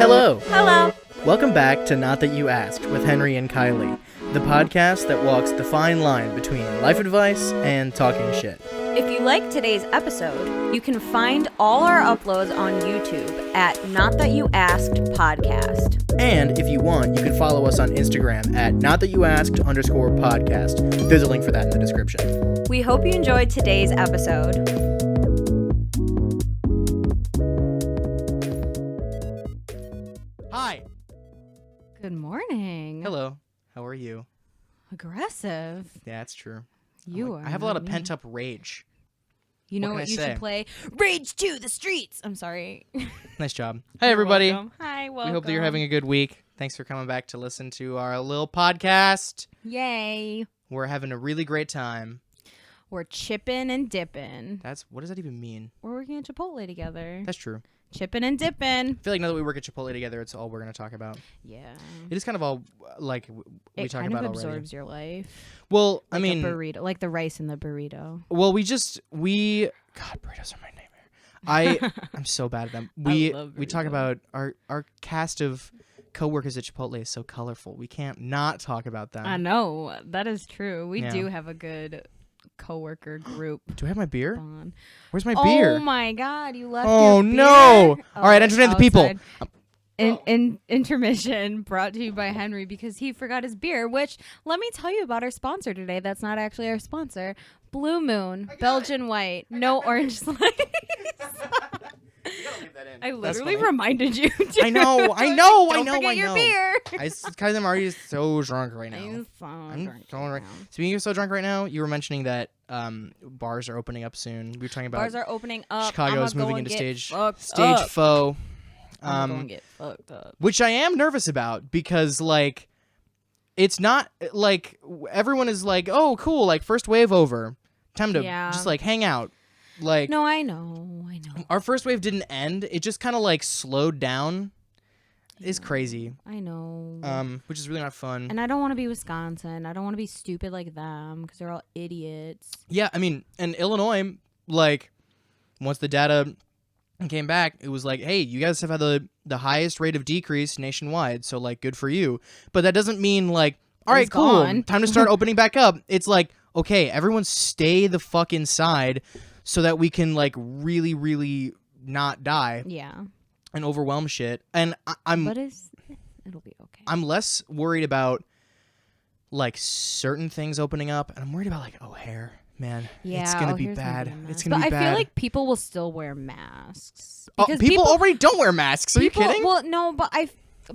Hello. Hello. Welcome back to Not That You Asked with Henry and Kiley, the podcast that walks the fine line between life advice and talking shit. If you like today's episode, you can find all our uploads on YouTube at Not That You Asked Podcast. And if you want, you can follow us on Instagram at notthatyouasked_podcast. There's a link for that in the description. We hope you enjoyed today's episode. Hi. Good morning. Hello. How are you? Aggressive. Yeah, it's true. You I have a lot of pent-up rage. You know what you should play? Rage to the streets. I'm sorry. Nice job. Hey, everybody. Welcome. Hi, welcome. We hope that you're having a good week. Thanks for coming back to listen to our little podcast. Yay. We're having a really great time. We're chipping and dipping. What does that even mean? We're working at Chipotle together. That's true. Chipping and dipping. I feel like now that we work at Chipotle together, it's all we're going to talk about. Yeah. It is kind of all, like, we talk about already. It kind of absorbs your life. Well, like I mean... a burrito, like the rice in the burrito. Well, God, burritos are my nightmare. I'm so bad at them. We talk about our cast of co-workers at Chipotle is so colorful. We can't not talk about them. I know. That is true. We do have a good co-worker group. Do I have my beer? On. Where's my beer? Oh my God, you left your beer? No. All right, entertain the people. Intermission brought to you by Henry because he forgot his beer, which let me tell you about our sponsor today. That's not actually our sponsor. Blue Moon, Belgian White, no orange slice. I literally reminded you. I know. Don't forget your beer. Because I'm already so drunk right now. I'm so drunk. Speaking of so drunk right now, you were mentioning that bars are opening up soon. We were talking about bars are opening up. Chicago is moving into stage up. faux. I'm gonna get fucked up. Which I am nervous about because like it's not like everyone is like, oh cool, like first wave over. Time to just like hang out. Like no, I know. Our first wave didn't end. It just kind of like slowed down. It's crazy. I know. Which is really not fun. And I don't want to be Wisconsin. I don't want to be stupid like them because they're all idiots. Yeah, I mean, and Illinois, like once the data came back, it was like, hey, you guys have had the highest rate of decrease nationwide, so like good for you. But that doesn't mean like, all right, cool, time to start opening back up. It's like, okay, everyone stay the fuck inside so that we can like really, really not die. Yeah. And overwhelm shit. And it'll be okay. I'm less worried about like certain things opening up, and I'm worried about like O'Hare. Man, it's gonna be bad. It's gonna be bad. But I feel like people will still wear masks. People already don't wear masks. Are you kidding? Well, no, but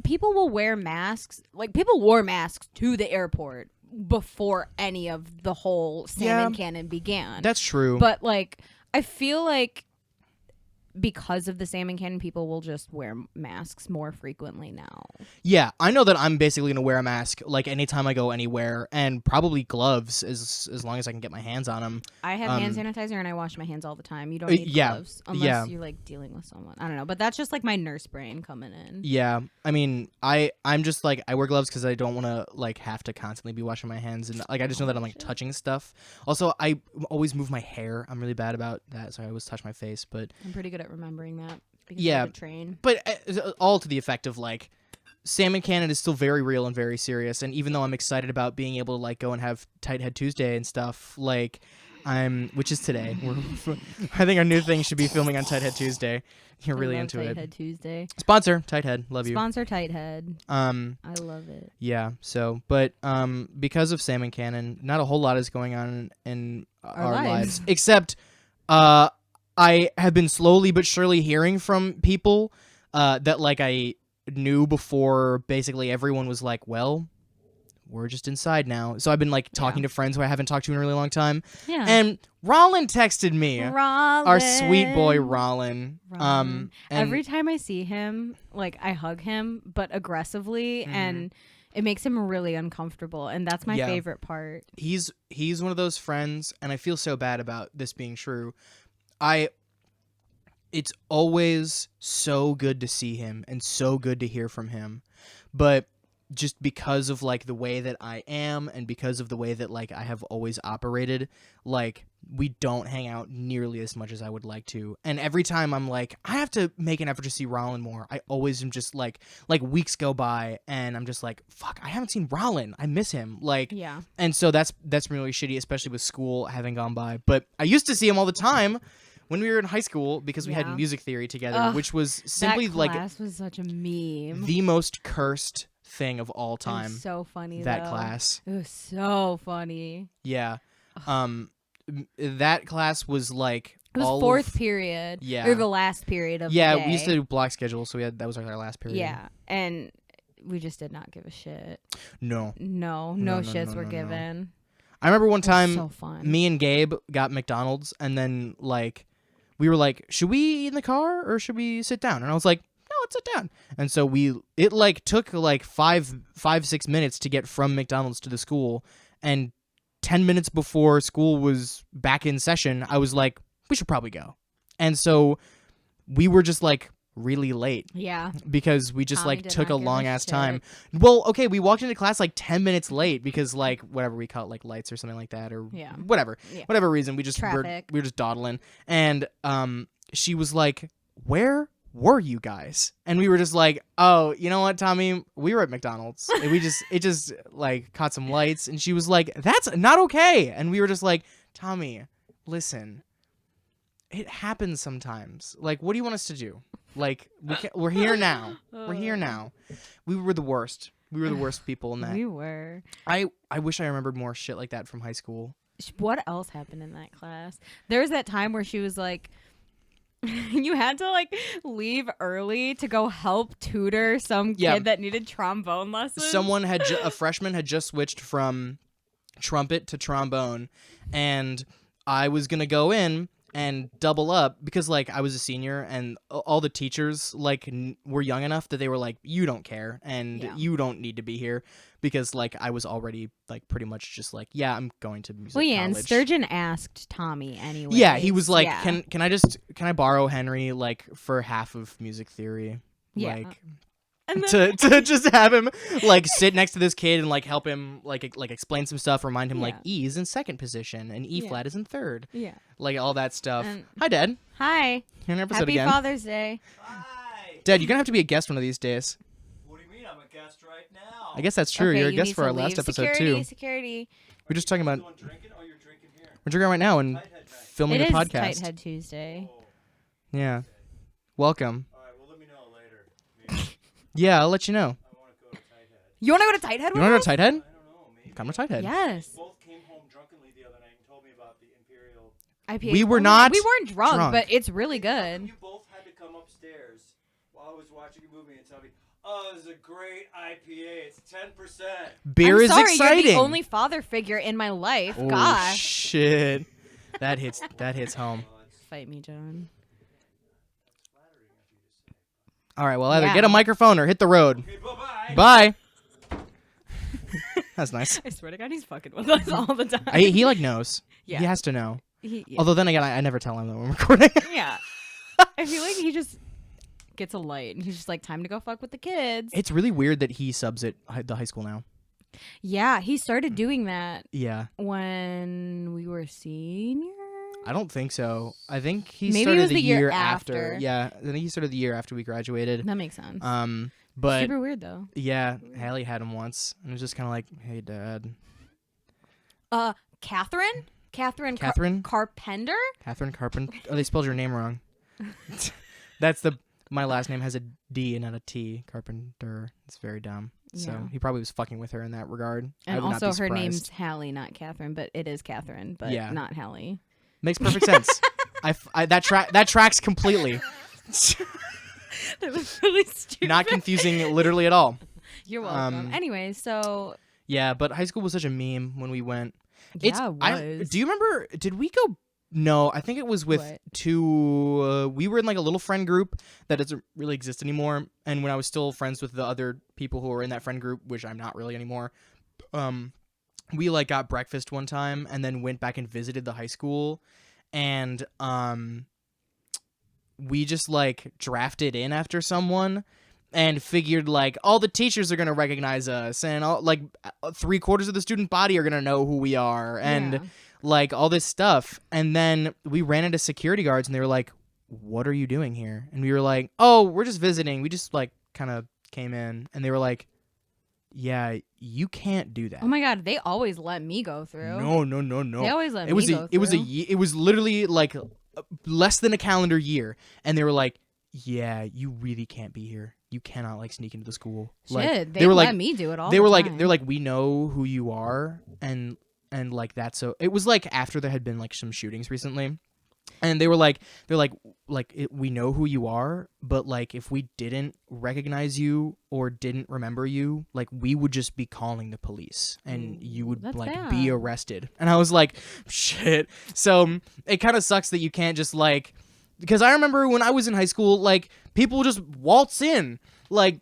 people will wear masks. Like people wore masks to the airport before any of the whole salmon cannon began. That's true. But like, I feel like because of the salmon cannon, people will just wear masks more frequently now. Yeah, I know that I'm basically gonna wear a mask like anytime I go anywhere, and probably gloves as long as I can get my hands on them. I have hand sanitizer and I wash my hands all the time. You don't need gloves unless you're like dealing with someone. I don't know, but that's just like my nurse brain coming in. Yeah, I mean, I'm just like I wear gloves because I don't want to like have to constantly be washing my hands, and like I just know that I'm like touching stuff. Also, I always move my hair. I'm really bad about that, so I always touch my face. But I'm pretty good at remembering that because I have to train. But all to the effect of like salmon cannon is still very real and very serious, and even though I'm excited about being able to like go and have Tight Head Tuesday and stuff, like which is today. I think our new thing should be filming on Tight Head Tuesday. You're really into Tight it. Head Tuesday. Sponsor Tight Head, love you. Sponsor Tight Head. I love it. Yeah. So, but because of salmon cannon, not a whole lot is going on in our lives except I have been slowly but surely hearing from people that like I knew before basically everyone was like, well, we're just inside now. So I've been like talking to friends who I haven't talked to in a really long time. Yeah. And Rollin texted me. Our sweet boy Rollin. And every time I see him, like I hug him, but aggressively, and it makes him really uncomfortable, and that's my favorite part. He's one of those friends, and I feel so bad about this being true. It's always so good to see him and so good to hear from him. But just because of like the way that I am and because of the way that like I have always operated, like we don't hang out nearly as much as I would like to. And every time I'm like, I have to make an effort to see Rollin more, I always am just like weeks go by and I'm just like, fuck, I haven't seen Rollin. I miss him. Like, Yeah. And so that's been really shitty, especially with school having gone by. But I used to see him all the time when we were in high school because we had music theory together, which was simply that class was such a meme. The most cursed thing of all time. It was so funny. That though. class. It was so funny. Yeah. That class was like it was all fourth period. Yeah. Or the last period of the day. We used to do block schedule, so that was our last period. Yeah, and we just did not give a shit. No shits were given. I remember one time, so fun. me and Gabe got McDonald's, and then like we were like, should we eat in the car or should we sit down? And I was like, no, let's sit down. And so it like took like 5-6 minutes to get from McDonald's to the school, and 10 minutes before school was back in session, I was like, we should probably go. And so we were just like really late. Yeah. Because we just Tommy like did took a not give long a ass shit. time. Well, okay, we walked into class like 10 minutes late because like whatever we caught like lights or something like that or whatever. Yeah. Whatever reason, we were just dawdling. And she was like, "Where were you guys?" And we were just like, "Oh, you know what, Tommy? We were at McDonald's. And it just like caught some lights." And she was like, "That's not okay." And we were just like, "Tommy, listen. It happens sometimes. Like, what do you want us to do? Like, we're here now. We're here now." We were the worst. We were the worst people in that. We were. I wish I remembered more shit like that from high school. What else happened in that class? There was that time where she was like, you had to like leave early to go help tutor some kid that needed trombone lessons. A freshman had just switched from trumpet to trombone, and I was gonna go in and double up because like I was a senior and all the teachers like were young enough that they were like, you don't care and you don't need to be here, because like I was already like pretty much just like, yeah, I'm going to music college. And Sturgeon asked Tommy anyway. Yeah, he was like, can I borrow Henry like for half of music theory? Yeah. Like to just have him like sit next to this kid and like help him like explain some stuff, remind him like E is in second position and E flat is in third. Yeah. Like all that stuff. Hi, Dad. Hi. Here an episode Happy again. Father's Day. Hi. Dad, you're gonna have to be a guest one of these days. What do you mean? I'm a guest right now. I guess that's true. Okay, you're a you guest need for our to last leave. episode Security. too. We're just talking about. Drinking? Oh, you're drinking here. We're drinking right now and filming It a is podcast. Tighthead Tuesday. Oh, Yeah. Welcome. all right. Well, let me know later. Maybe. Yeah, I'll let you know. I want to go to Tighthead. You want to go to Tighthead? You want to go to Tighthead? I don't know. Maybe. Come to Tighthead. Yes. Both came home drunkenly the other night and told me about the Imperial. IPA. We were not We weren't drunk, drunk. but it's really good. You both had to come upstairs while I was watching a movie and tell me, "Oh, this is a great IPA. It's 10%." Beer I'm is sorry, exciting. You're the only father figure in my life. Oh, Gosh. shit. That hits home. Fight me, John. All right, well, either Yeah. get a microphone or hit the road. Okay, bye-bye. Bye. That's nice. I swear to God, he's fucking with us all the time. He like knows. Yeah. He has to know. Yeah. Although then again, I never tell him that we're recording. Yeah. I feel like he just gets a light and he's just like, time to go fuck with the kids. It's really weird that he subs at the high school now. Yeah, he started doing that Yeah. when we were seniors. I don't think so. I think he Maybe it started was the the year year after. Yeah, I think he started the year after we graduated. That makes sense. But Super weird though. yeah, Hallie had him once, and it was just kind of like, "Hey, Dad." Catherine? Catherine Carpenter? Catherine Carpenter. Oh, they spelled your name wrong. My last name has a D and not a T. Carpenter. It's very dumb. So Yeah. he probably was fucking with her in that regard. I And would not be also her surprised. name's Hallie, not Catherine, but it is Catherine, but Yeah. not Hallie. Makes perfect sense. That tracks completely. That was really stupid. Not confusing literally at all. You're welcome. Anyway, so Yeah, but high school was such a meme when we went. yeah, it was. Do you remember? Did we go? No, I think it was with What? two. We were in like a little friend group that doesn't really exist anymore. And when I was still friends with the other people who were in that friend group, which I'm not really anymore, we like got breakfast one time and then went back and visited the high school, and we just like drafted in after someone. and figured like all the teachers are gonna recognize us, and all like 3/4 of the student body are gonna know who we are, and like all this stuff. And then we ran into security guards, and they were like, "What are you doing here?" And we were like, "Oh, we're just visiting. We just like kind of came in." And they were like, "Yeah, you can't do that." Oh my God, they always let me go through. No. They always let me go through. It was literally like less than a calendar year, and they were like, "Yeah, you really can't be here. You cannot like sneak into the school." Shit, like, they were let like, me do it all. They were the like, time. they're like, "We know who you are," and like that. So it was like after there had been like some shootings recently, and they were like, we know who you are, but like if we didn't recognize you or didn't remember you, like we would just be calling the police, and you would like be bad. arrested. And I was like, shit. So it kind of sucks that you can't just like, because I remember when I was in high school, like people would just waltz in, like.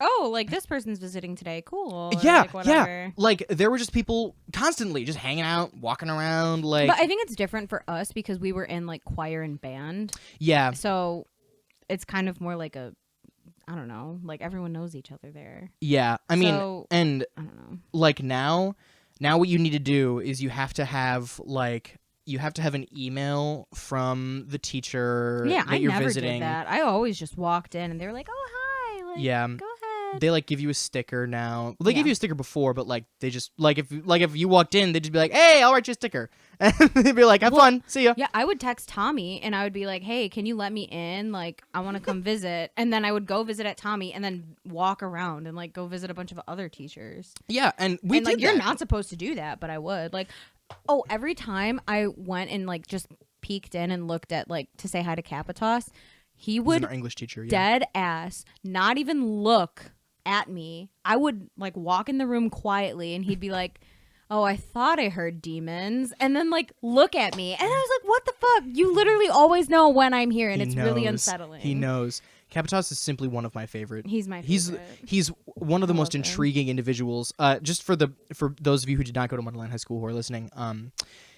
Oh, like this person's visiting today. Cool. Yeah, like, whatever. Like there were just people constantly just hanging out, walking around, like. But I think it's different for us because we were in like choir and band. Yeah. So it's kind of more like a, I don't know, like everyone knows each other there. Yeah, I mean, So, and I don't know. like now what you need to do is you have to have an email from the teacher Yeah, that I you're never visiting. did that. I always just walked in and they were like, "Oh, hi." Like, Yeah. Go ahead. They like give you a sticker now. Well, they Yeah. gave you a sticker before, but like they just like if you walked in, they'd just be like, "Hey, I'll write you a sticker," and they'd be like, "Have fun, see ya." Yeah, I would text Tommy and I would be like, "Hey, can you let me in? Like, I want to come visit." And then I would go visit at Tommy and then walk around and like go visit a bunch of other teachers. Yeah, and we and did like you're that. not supposed to do that, but I would. Like, oh, every time I went and like just peeked in and looked at like to say hi to Capitas, he He's would our English teacher. Yeah. dead ass not even look at me. I would like walk in the room quietly and he'd be like, "Oh, I thought I heard demons," and then like look at me, and I was like, "What the fuck? You literally always know when I'm here," and it's really unsettling. He knows. Capitas is simply one of my favorite. He's my favorite. He's one of the most love him. intriguing individuals. Just for those of you who did not go to Mundelein High School who are listening,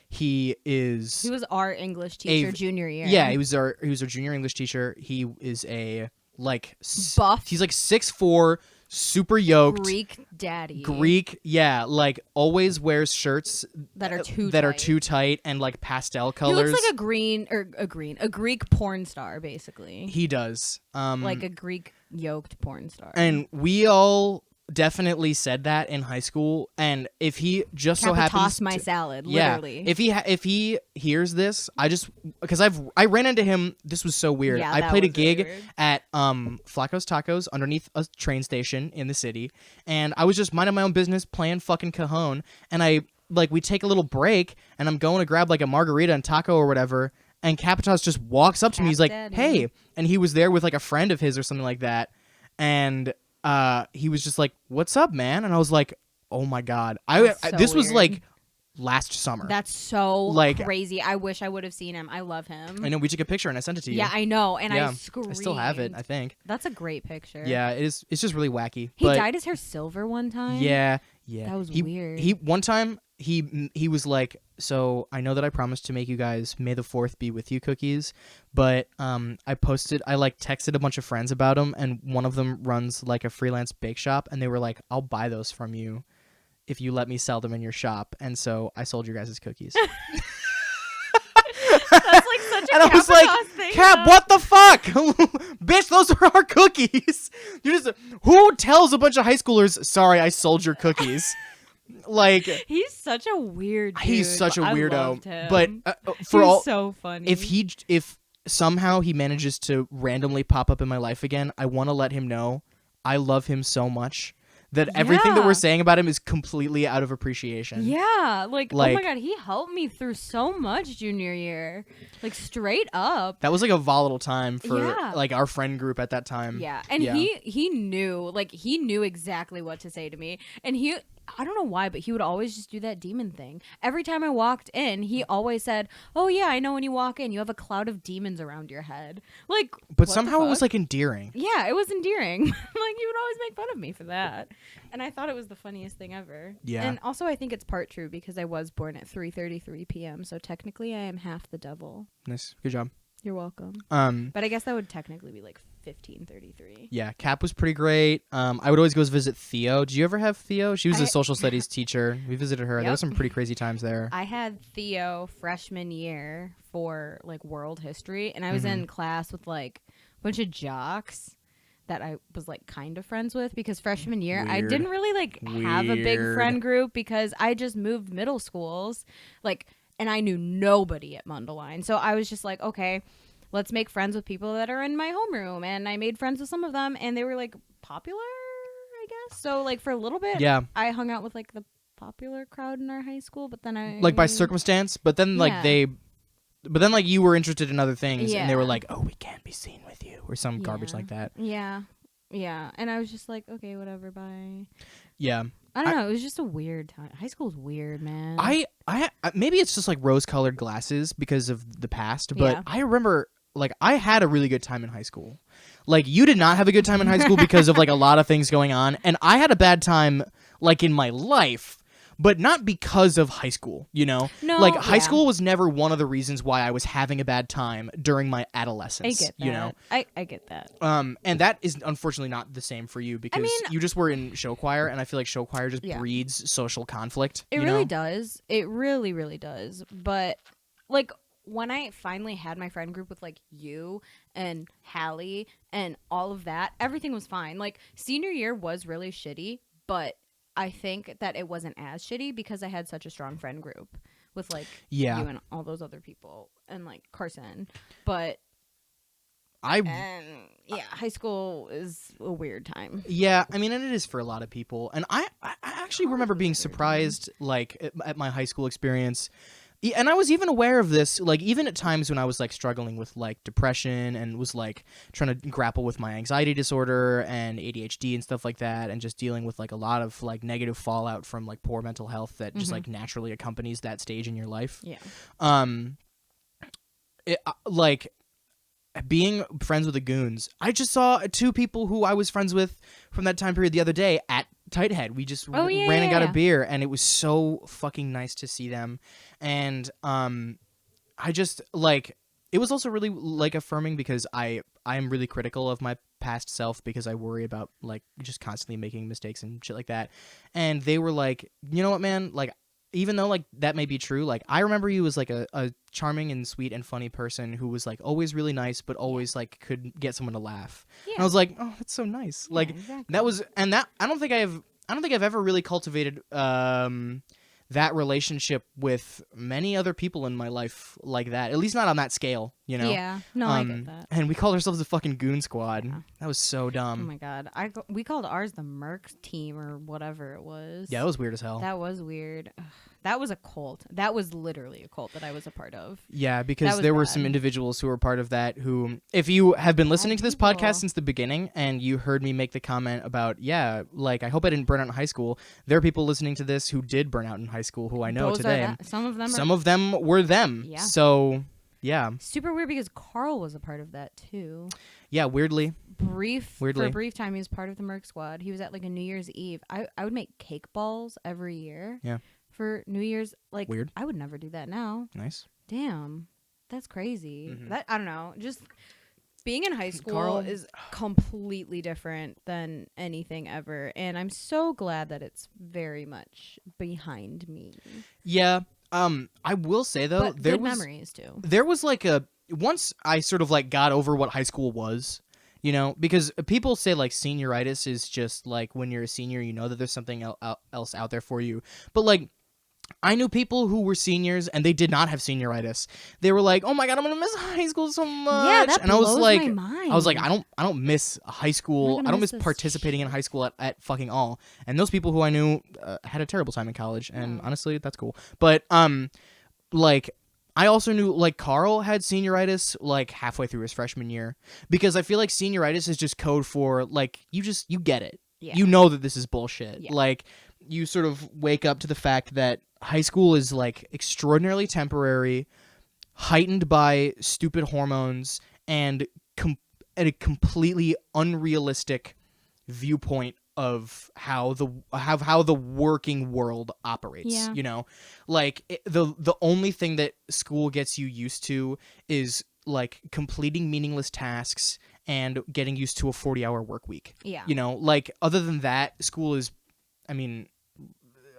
he was our English teacher junior year. Yeah, he was our junior English teacher. He is a like buff. He's like 6'4", super yoked. Greek daddy. Yeah, like always wears shirts that are too tight and like pastel colors. He looks like a Greek porn star, basically. He does. Like a Greek yoked porn star. And we all definitely said that in high school. And if he just so happens toss my salad, literally. If he hears this, because I ran into him. This was so weird. Yeah, I that played a was gig weird. at Flacco's Tacos underneath a train station in the city, and I was just minding my own business playing fucking cajon, and we take a little break, and I'm going to grab like a margarita and taco or whatever, and Capitas just walks up to me. He's like, Daddy. "Hey," and he was there with like a friend of his or something like that, and he was just like, "What's up, man?" And I was like, "Oh my god!" This was weird. like last summer. That's so Like, crazy. I wish I would have seen him. I love him. I know, we took a picture and I sent it to you. Yeah, I know, and Yeah, I screamed. I still have it, I think. That's a great picture. Yeah, it is. It's just really wacky. He but dyed his hair silver one time. Yeah. That was he, weird. One time he was like, "So I know that I promised to make you guys May the 4th be with you cookies, but I texted a bunch of friends about them, and one of them runs like a freelance bake shop, and they were like, I'll buy those from you if you let me sell them in your shop, and so I sold your guys' cookies." That's like such a And I was like, thing, "Cap, though. what the fuck? Bitch, those are our cookies." Who tells a bunch of high schoolers, "Sorry, I sold your cookies"? Like, He's such a weird dude. he's such a I weirdo. loved him. But He's so funny. if somehow he manages to randomly pop up in my life again, I want to let him know I love him so much that everything that Yeah. we're saying about him is completely out of appreciation. Yeah, like, oh Like- my god, he helped me through so much junior year, like straight up. That was like a volatile time for Yeah. like our friend group at that time. Yeah, and he knew exactly what to say to me, and I don't know why, but he would always just do that demon thing. Every time I walked in, he always said, "Oh yeah, I know when you walk in, you have a cloud of demons around your head." Like, But what the somehow it was fuck? like endearing. Yeah, it was endearing. Like, he would always make fun of me for that. And I thought it was the funniest thing ever. Yeah. And also, I think it's part true because I was born at 3:33 p.m. So technically, I am half the devil. Nice. Good job. You're welcome. Um But I guess that would technically be like 1533. Yeah, Cap was pretty great. I would always go visit Theo. Did you ever have Theo? She was a social studies teacher. We visited her. There Yep. was some pretty crazy times there. I had Theo freshman year for like world history, and I was Mm-hmm. in class with like a bunch of jocks that I was like kind of friends with, because freshman year I Weird. didn't really like have a big Weird. friend group because I just moved middle schools, like, and I knew nobody at Mundelein. So I was just like, okay, let's make friends with people that are in my homeroom, and I made friends with some of them, and they were like popular, I guess. So like for a little bit, Yeah. I hung out with like the popular crowd in our high school, but then I Like by circumstance, but then Yeah. like you were interested in other things, and they were Yeah. like, "Oh, we can't be seen with you," or some garbage Yeah. like that. Yeah. Yeah. And I was just like, okay, whatever, bye. Yeah, I don't know. It was just a weird time. High school's weird, man. I maybe it's just like rose-colored glasses because of the past, but Yeah. I remember like I had a really good time in high school. Like you did not have a good time in high school because of like a lot of things going on, and I had a bad time like in my life. But not because of high school, you know? No, like, high yeah. school was never one of the reasons why I was having a bad time during my adolescence, I get that. you know? I get that. And that is unfortunately not the same for you because mean- you just were in show choir, and I feel like show choir just Yeah. breeds social conflict. It you really know? does. It really, really does. But like when I finally had my friend group with like you and Hallie and all of that, everything was fine. Like senior year was really shitty, but I think that it wasn't as shitty because I had such a strong friend group with like Yeah. you and all those other people and like Carson. But I high school is a weird time. Yeah, I mean, and it is for a lot of people. And I actually remember being surprised, like, at my high school experience. And I was even aware of this, like, even at times when I was, like, struggling with, like, depression and was, like, trying to grapple with my anxiety disorder and ADHD and stuff like that, and just dealing with, like, a lot of, like, negative fallout from, like, poor mental health that just, like, naturally accompanies that stage in your life. Yeah. Like, being friends with the Goons, I just saw two people who I was friends with from that time period the other day at Tighthead. We just ran and got a beer, and it was so fucking nice to see them. And I just like it was also really like affirming because I am really critical of my past self because I worry about like just constantly making mistakes and shit like that. And they were like, you know what, man, like even though like that may be true, like I remember you as like a charming and sweet and funny person who was like always really nice but always like could get someone to laugh. Yeah. And I was like, oh, that's so nice. Yeah, like exactly. that was, and that I don't think I've ever really cultivated that relationship with many other people in my life like that. At least not on that scale, you know. Yeah. No, I get that. And we called ourselves the fucking Goon Squad. Yeah. That was so Oh dumb. my god. We called ours the Merc team or whatever it was. Yeah, that was weird as hell. That was weird. Ugh, that was a cult. That was literally a cult that I was a part of. Yeah, That because was there were bad. some individuals who were part of that who, if you have been listening to this people. podcast since the beginning and you heard me make the comment about, yeah, like, I hope I didn't burn out in high school, there are people listening to this who did burn out in high school who I know Those are today. some of them are Some of them were them. Yeah. So, yeah. super weird because Carl was a part of that too. Yeah, weirdly. For Weirdly. a brief time, he was part of the Merc Squad. He was at like a New Year's Eve. I would make cake balls every year. Yeah. For New Year's, like Weird. I would never do that now. Nice. Damn, that's crazy. Mhm. That I don't know. Just being in high school Carl- is completely different than anything ever, and I'm so glad that it's very much behind me. Yeah. I will say, though, But there good was... memories too. There was like once I sort of like got over what high school was, you know, because people say like senioritis is just like when you're a senior, you know that there's something else out there for you. But like, I knew people who were seniors and they did not have senioritis. They were like, "Oh my god, I'm gonna miss high school so much." Yeah, that and I was blows like, my mind. I was like, I don't miss high school. gonna I don't miss miss this participating in high school at fucking all. And those people who I knew had a terrible time in college, and Yeah. honestly, that's cool. But like, I also knew like Carl had senioritis like halfway through his freshman year because I feel like senioritis is just code for like you get it. Yeah. You know that this is bullshit. Yeah. Like you sort of wake up to the fact that high school is like extraordinarily temporary, heightened by stupid hormones and at a completely unrealistic viewpoint of how the working world operates. Yeah. You know, like the only thing that school gets you used to is like completing meaningless tasks and getting used to a 40-hour work week. Yeah. You know, like other than that, school is, I mean,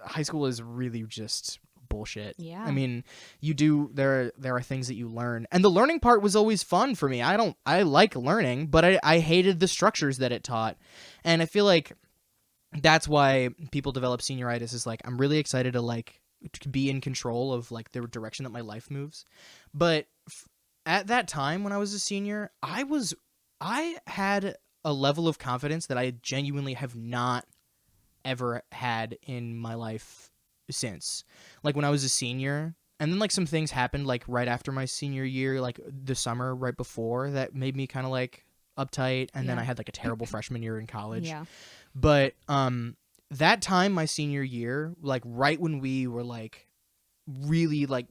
high school is really just bullshit. Yeah. I mean, there are things that you learn, and the learning part was always fun for me. I like learning, but I hated the structures that it taught, and I feel like that's why people develop senioritis. Is like I'm really excited to be in control of like the direction that my life moves, but at that time when I was a senior, I had a level of confidence that I genuinely have not ever had in my life since. Like when I was a senior, and then like some things happened like right after my senior year, like the summer right before, that made me kind of like uptight, and then I had like a terrible freshman year in college. Yeah. But that time my senior year, like right when we were like really like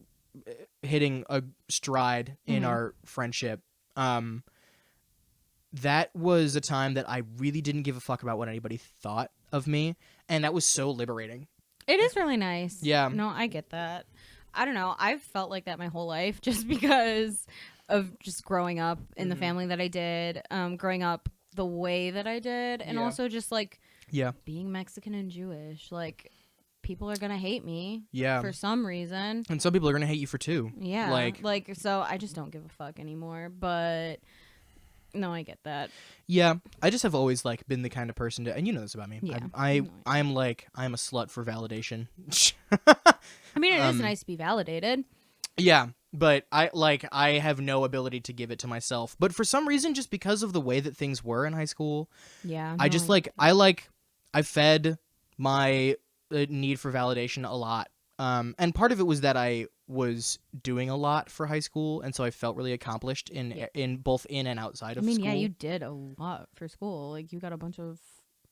hitting a stride in our friendship, that was a time that I really didn't give a fuck about what anybody thought of me, and that was so liberating. It is really nice. Yeah. No, I get that. I don't know. I've felt like that my whole life just because of just growing up in the family that I did, growing up the way that I did, and also just like being Mexican and Jewish. Like, people are going to hate me for some reason. And some people are going to hate you for too. Yeah. Like, so I just don't give a fuck anymore. But no, I get that. Yeah, I just have always like been the kind of person to, and you know this about me. Yeah. I'm a slut for validation. I mean, it is nice to be validated. Yeah, but I have no ability to give it to myself. But for some reason, just because of the way that things were in high school, I fed my need for validation a lot. And part of it was that I was doing a lot for high school, and so I felt really accomplished in both in and outside of school. Yeah, you did a lot for school. Like, you got a bunch of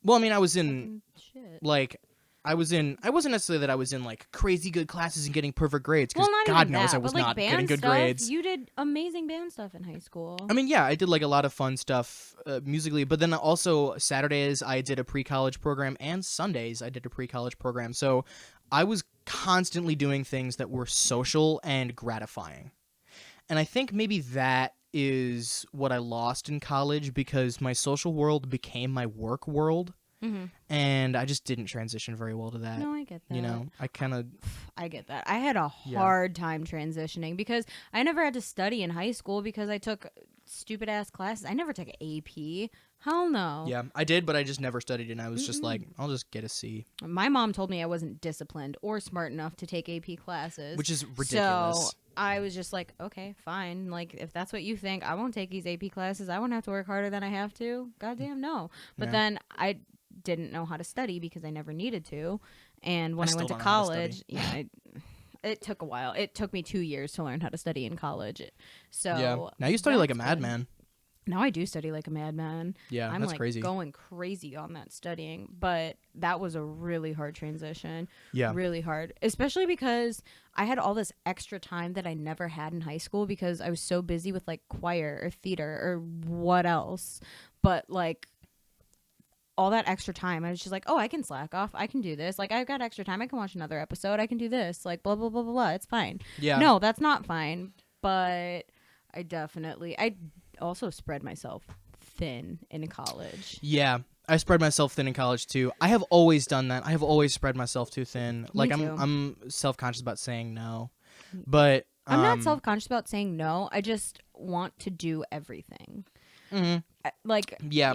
Well, I mean, I was in shit. like I wasn't necessarily that I was in like crazy good classes and getting perfect grades, because Well, not God even knows that, I was but, like, not band getting good stuff, grades. You did amazing band stuff in high school. I mean, yeah, I did like a lot of fun stuff musically, but then also Saturdays I did a pre-college program, and Sundays I did a pre-college program. So I was constantly doing things that were social and gratifying. And I think maybe that is what I lost in college, because my social world became my work world. And I just didn't transition very well to that. No, I get that. You know, I get that. I had a hard time transitioning because I never had to study in high school because I took stupid ass classes. I never took AP. Hell no. Yeah, I did, but I just never studied, and I was just like, I'll just get a C. My mom told me I wasn't disciplined or smart enough to take AP classes. Which is ridiculous. So I was just like, okay, fine. Like, if that's what you think, I won't take these AP classes. I won't have to work harder than I have to. Goddamn no. But then I didn't know how to study because I never needed to. And when I went to college, it took a while. It took me 2 years to learn how to study in college. So now you study like a madman. Now I do study like a madman. Yeah, I'm that's like crazy. Going crazy on that studying, but that was a really hard transition. Yeah, really hard, especially because I had all this extra time that I never had in high school because I was so busy with like choir or theater or what else. But like all that extra time, I was just like, oh, I can slack off. I can do this. Like, I've got extra time. I can watch another episode. I can do this. Like, blah, blah, blah, blah, blah. It's fine. Yeah. No, that's not fine. But I also spread myself thin in college. Yeah. I spread myself thin in college too. I have always done that. I have always spread myself too thin. Like, I'm self-conscious about saying no. But I'm not self-conscious about saying no. I just want to do everything. Yeah.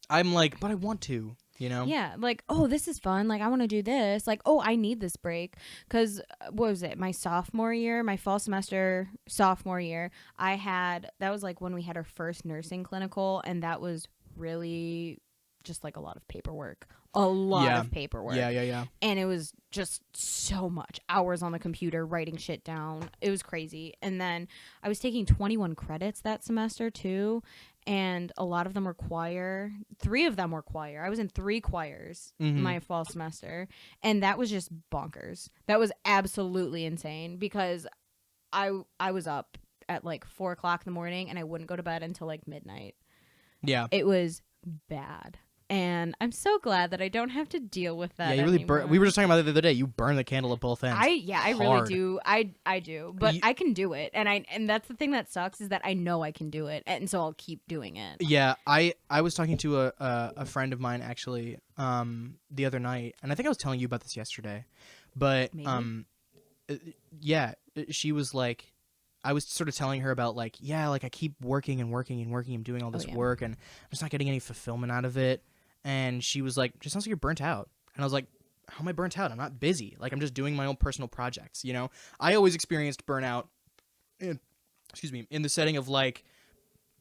I'm like, but I want to, you know? Yeah, like, oh, this is fun. Like, I want to do this. Like, oh, I need this break. Because, what was it? My fall semester, sophomore year, that was like when we had our first nursing clinical. And that was really just like a lot of paperwork. Yeah. And it was just so much. Hours on the computer, writing shit down. It was crazy. And then I was taking 21 credits that semester too. And a lot of them were choir. 3 of them were choir. I was in 3 choirs my fall semester. And that was just bonkers. That was absolutely insane because I was up at like 4 o'clock in the morning and I wouldn't go to bed until like midnight. Yeah. It was bad. And man, I'm so glad that I don't have to deal with that. Yeah, you really anymore. we were just talking about it the other day. You burn the candle at both ends. I really do. I do, but I can do it, and that's the thing that sucks is that I know I can do it, and so I'll keep doing it. Yeah, I was talking to a friend of mine actually the other night, and I think I was telling you about this yesterday, but Maybe. yeah, she was like, I was sort of telling her about like, yeah, like I keep working and working and working. I'm doing all this work and I'm just not getting any fulfillment out of it. And she was like, just sounds like you're burnt out. And I was like, how am I burnt out? I'm not busy. Like I'm just doing my own personal projects. You know, I always experienced burnout in the setting of like,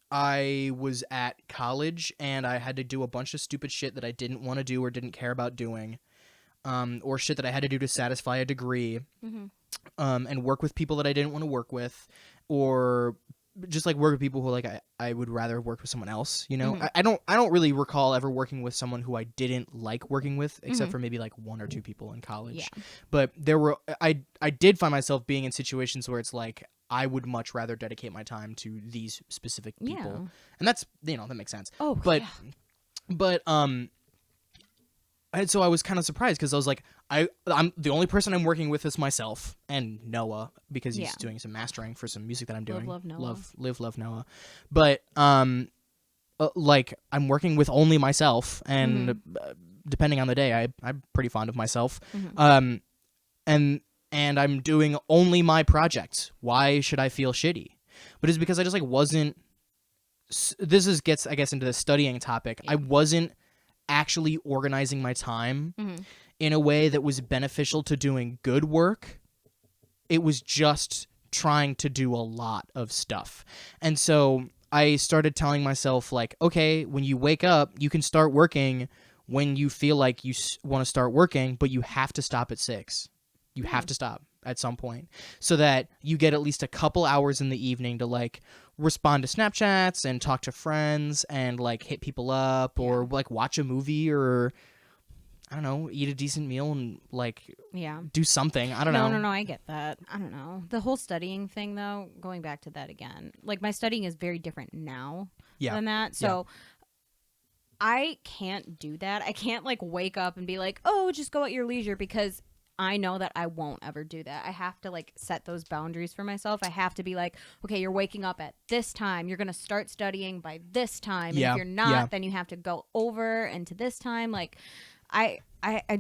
I was at college and I had to do a bunch of stupid shit that I didn't want to do or didn't care about doing. Or shit that I had to do to satisfy a degree, and work with people that I didn't want to work with, or just like work with people who like I would rather work with someone else. You know, I don't really recall ever working with someone who I didn't like working with, except for maybe like one or two people in college. Yeah. But there were I did find myself being in situations where it's like I would much rather dedicate my time to these specific people, and that's that makes sense. Oh, but and so I was kind of surprised because I was like, I'm the only person I'm working with is myself and Noah because he's doing some mastering for some music that I'm doing. Love Noah. Love Noah. But like I'm working with only myself, and depending on the day, I'm pretty fond of myself. And I'm doing only my projects. Why should I feel shitty? But it's because I just like wasn't. This gets I guess into the studying topic. I wasn't actually organizing my time in a way that was beneficial to doing good work. It was just trying to do a lot of stuff. And so I started telling myself like, okay, when you wake up, you can start working when you feel like you want to start working, but you have to stop at 6. You have to stop at some point so that you get at least a couple hours in the evening to like respond to Snapchats and talk to friends and like hit people up or like watch a movie or I don't know, eat a decent meal and like do something. I don't know. No, I get that. I don't know. The whole studying thing though, going back to that again, like my studying is very different now than that. So I can't do that. I can't like wake up and be like, oh, just go at your leisure because I know that I won't ever do that. I have to like set those boundaries for myself. I have to be like, okay, you're waking up at this time. You're going to start studying by this time. And if you're not, then you have to go over into this time. Like I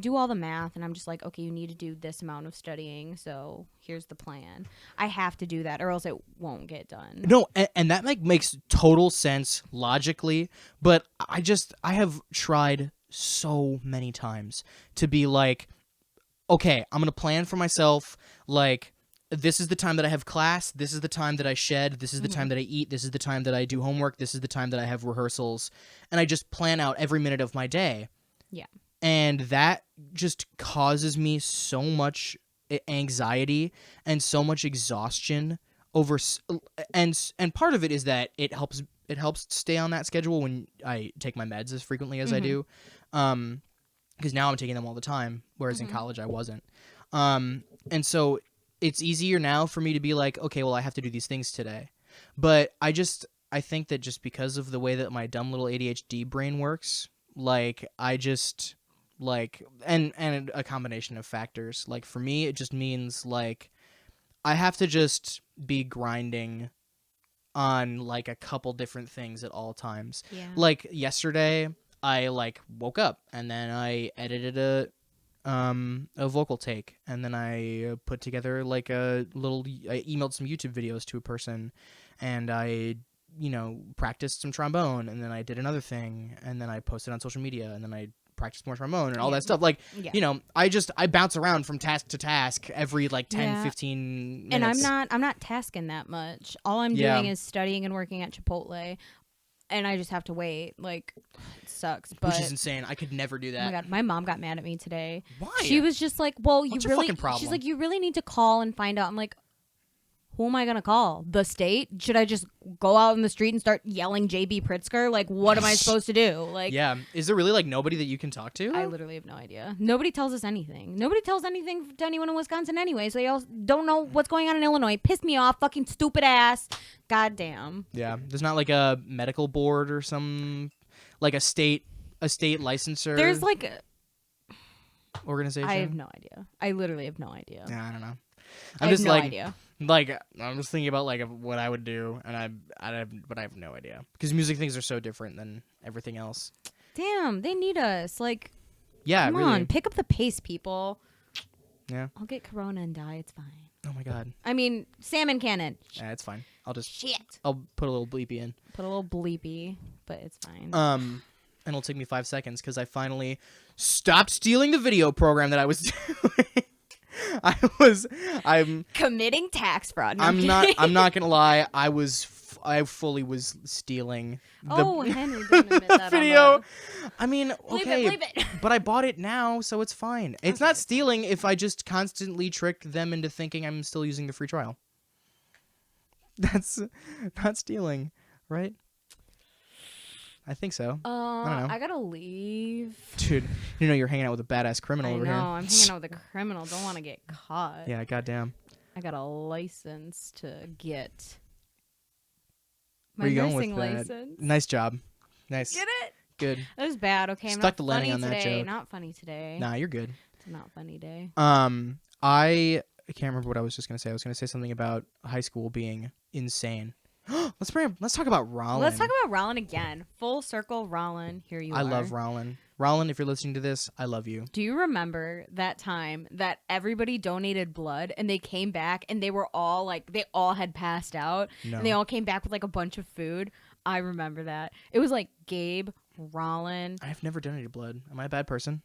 do all the math and I'm just like, okay, you need to do this amount of studying. So here's the plan. I have to do that or else it won't get done. No, and that like makes total sense logically. But I have tried so many times to be like, okay, I'm going to plan for myself, like, this is the time that I have class, this is the time that I shed, this is the time that I eat, this is the time that I do homework, this is the time that I have rehearsals, and I just plan out every minute of my day. Yeah. And that just causes me so much anxiety and so much exhaustion over, and part of it is that it helps stay on that schedule when I take my meds as frequently as I do. Because now I'm taking them all the time, whereas in college I wasn't. And so it's easier now for me to be like, okay, well, I have to do these things today. But I think that just because of the way that my dumb little ADHD brain works, like, I just, like, and a combination of factors. Like, for me, it just means, like, I have to just be grinding on, like, a couple different things at all times. Yeah. Like, yesterday I like woke up and then I edited a vocal take and then I put together like I emailed some YouTube videos to a person and I practiced some trombone and then I did another thing and then I posted on social media and then I practiced more trombone and all that stuff. Like, I bounce around from task to task every like 10, 15 minutes. And I'm not tasking that much. All I'm doing is studying and working at Chipotle. And I just have to wait. Like, it sucks. But, which is insane. I could never do that. Oh my God. My mom got mad at me today. Why? She was just like, well, what's your fucking problem? She's like, you really need to call and find out. I'm like, who am I going to call? The state? Should I just go out in the street and start yelling JB Pritzker? Like, what am I supposed to do? Like, yeah. Is there really like nobody that you can talk to? I literally have no idea. Nobody tells us anything. Nobody tells anything to anyone in Wisconsin anyway. So they all don't know what's going on in Illinois. Pissed me off. Fucking stupid ass. Goddamn. Yeah. There's not like a medical board or some, like a state a state licensor. There's like organization. I have no idea. I literally have no idea. Yeah, I don't know. I have no idea. Like I'm just thinking about like what I would do, and but I have no idea because music things are so different than everything else. Damn, they need us. Like, yeah, come really. on, pick up the pace, people. Yeah. I'll get corona and die. It's fine. Oh my god. I mean, salmon cannon. Yeah, it's fine. Shit. I'll put a little bleepy in. Put a little bleepy, but it's fine. And it'll take me 5 seconds because I finally stopped stealing the video program that I was doing. I'm committing tax fraud. No, I'm not gonna lie. I fully was stealing the Henry, don't admit that video. I mean, okay, Bleep it. but I bought it now, so it's fine. It's not stealing if I just constantly trick them into thinking I'm still using the free trial. That's not stealing, right? I think so. I don't know. I gotta leave. Dude, you know you're hanging out with a badass criminal over here. I know, I'm hanging out with a criminal. Don't want to get caught. Yeah, goddamn. I got a license to get. Where My you going nursing with that? license. Nice job. Nice. Get it? Good. That was bad. Okay, I'm Stuck not the funny landing on that today. joke. Not funny today. Nah, you're good. It's a not funny day. I can't remember what I was just gonna say. I was gonna say something about high school being insane. Let's talk about Rollin. Let's talk about Rollin again. Full circle, Rollin. Here you are. I love Rollin. Rollin, if you're listening to this, I love you. Do you remember that time that everybody donated blood and they came back and they were all like, they all had passed out No. and they all came back with like a bunch of food? I remember that. It was like Gabe, Rollin. I've never donated blood. Am I a bad person?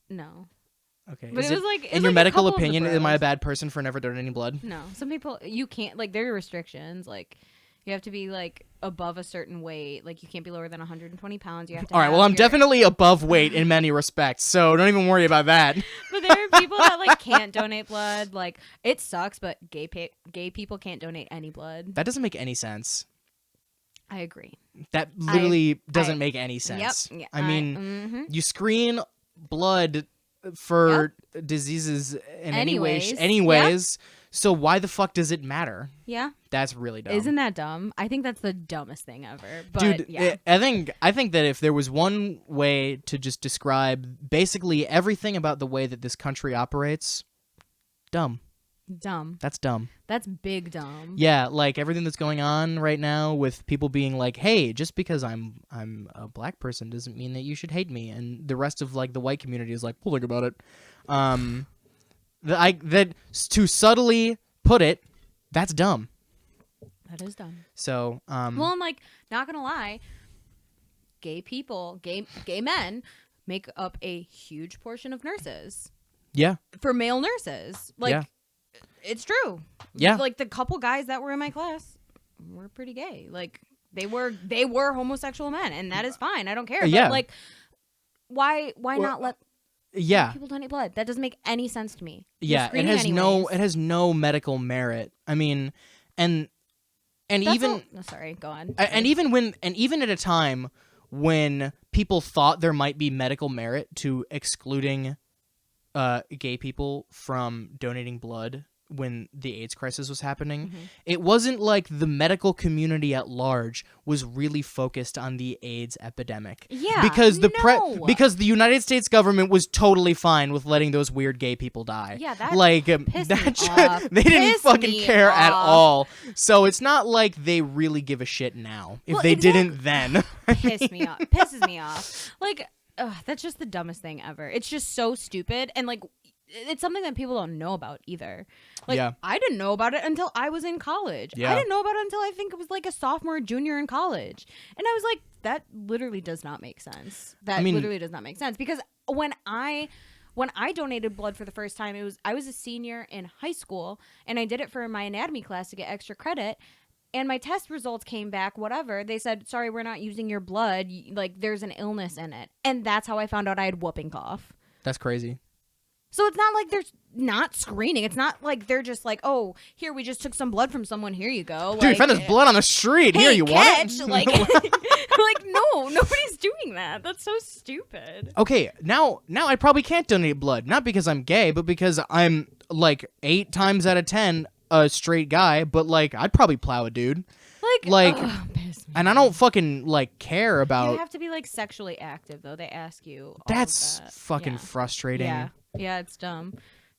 No. Okay. But it was like, in your medical opinion, am I a bad person for never donating blood? No. Some people, you can't, like, there are restrictions. Like, you have to be like above a certain weight. Like, you can't be lower than 120 pounds. You have to. All right. Well, I'm definitely above weight in many respects, so don't even worry about that. But there are people that like can't donate blood. Like, it sucks, but gay people can't donate any blood. That doesn't make any sense. I agree. That literally doesn't make any sense. Yep. I mean, you screen blood for diseases in anyways. Yep. So why the fuck does it matter? Yeah. That's really dumb. Isn't that dumb? I think that's the dumbest thing ever. But dude, yeah. I think that if there was one way to just describe basically everything about the way that this country operates, dumb. Dumb. That's dumb. That's big dumb. Yeah, like everything that's going on right now with people being like, "Hey, just because I'm a black person doesn't mean that you should hate me," and the rest of like the white community is like, "We'll think about it." That to subtly put it, that's dumb. That is dumb. So, well, I'm like, not gonna lie, gay men make up a huge portion of nurses. Yeah. For male nurses, like. Yeah. It's true. Yeah. Like the couple guys that were in my class were pretty gay. Like they were homosexual men, and that is fine. I don't care. Yeah. But like why not let people donate blood? That doesn't make any sense to me. Yeah, it has no medical merit. I mean, and even sorry, go on. And even at a time when people thought there might be medical merit to excluding gay people from donating blood when the AIDS crisis was happening, it wasn't like the medical community at large was really focused on the AIDS epidemic. Yeah, because because the United States government was totally fine with letting those weird gay people die. Yeah, that like pissed me off. they didn't fucking care at off. all. So it's not like they really give a shit now if they didn't then. Pisses me off. Like, that's just the dumbest thing ever. It's just so stupid, and like, it's something that people don't know about either. Like, I didn't know about it until I was in college. I didn't know about it until I think it was like a sophomore, junior in college, and I was like, that literally does not make sense. Literally does not make sense, because when I donated blood for the first time, I was a senior in high school, and I did it for my anatomy class to get extra credit. And my test results came back, whatever. They said, sorry, we're not using your blood. Like, there's an illness in it. And that's how I found out I had whooping cough. That's crazy. So it's not like there's not screening. It's not like they're just like, oh, here, we just took some blood from someone. Here you go. Dude, you found this blood on the street. Hey, here, you want it? Like, like, no, nobody's doing that. That's so stupid. Okay, now I probably can't donate blood. Not because I'm gay, but because I'm, like, 8 times out of 10 a straight guy, but like I'd probably plow a dude. Like piss And I don't fucking like care You about. have to be like sexually active though. They ask you. All That's of that. fucking Yeah. frustrating. Yeah, it's dumb.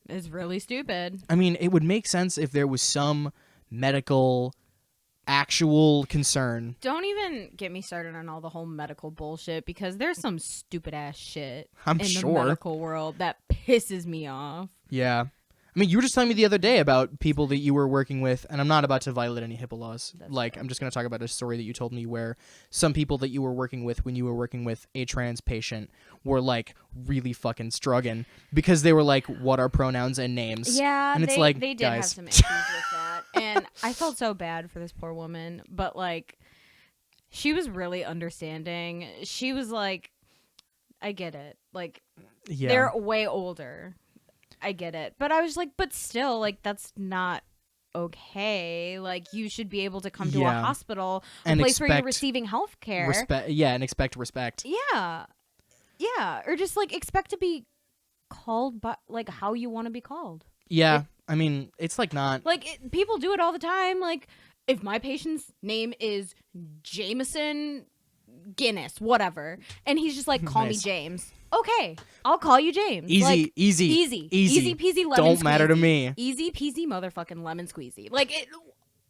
It's really stupid. I mean, it would make sense if there was some medical actual concern. Don't even get me started on all the whole medical bullshit because there's some stupid ass shit I'm in sure. the medical world that pisses me off. Yeah. I mean, you were just telling me the other day about people that you were working with, and I'm not about to violate any HIPAA laws. I'm just going to talk about a story that you told me where some people that you were working with when you were working with a trans patient were, like, really fucking struggling because they were like, what are pronouns and names? Yeah, and it's they, like, they did guys. have some issues with that. And I felt so bad for this poor woman, but, like, she was really understanding. She was like, I get it. Like, Yeah. they're way older. I get it. But I was like, but still, like, that's not okay. Like, you should be able to come to a hospital, a place where you're receiving health care. And expect respect. Yeah. Yeah. Or just, like, expect to be called by, like, how you want to be called. Yeah. I mean, it's, like, not... Like, people do it all the time. Like, if my patient's name is Jameson Guinness, whatever, and he's just like, call me James. Okay, I'll call you James. Easy, like, easy peasy lemon Don't squeezy. matter to me. Easy peasy motherfucking lemon squeezy. Like,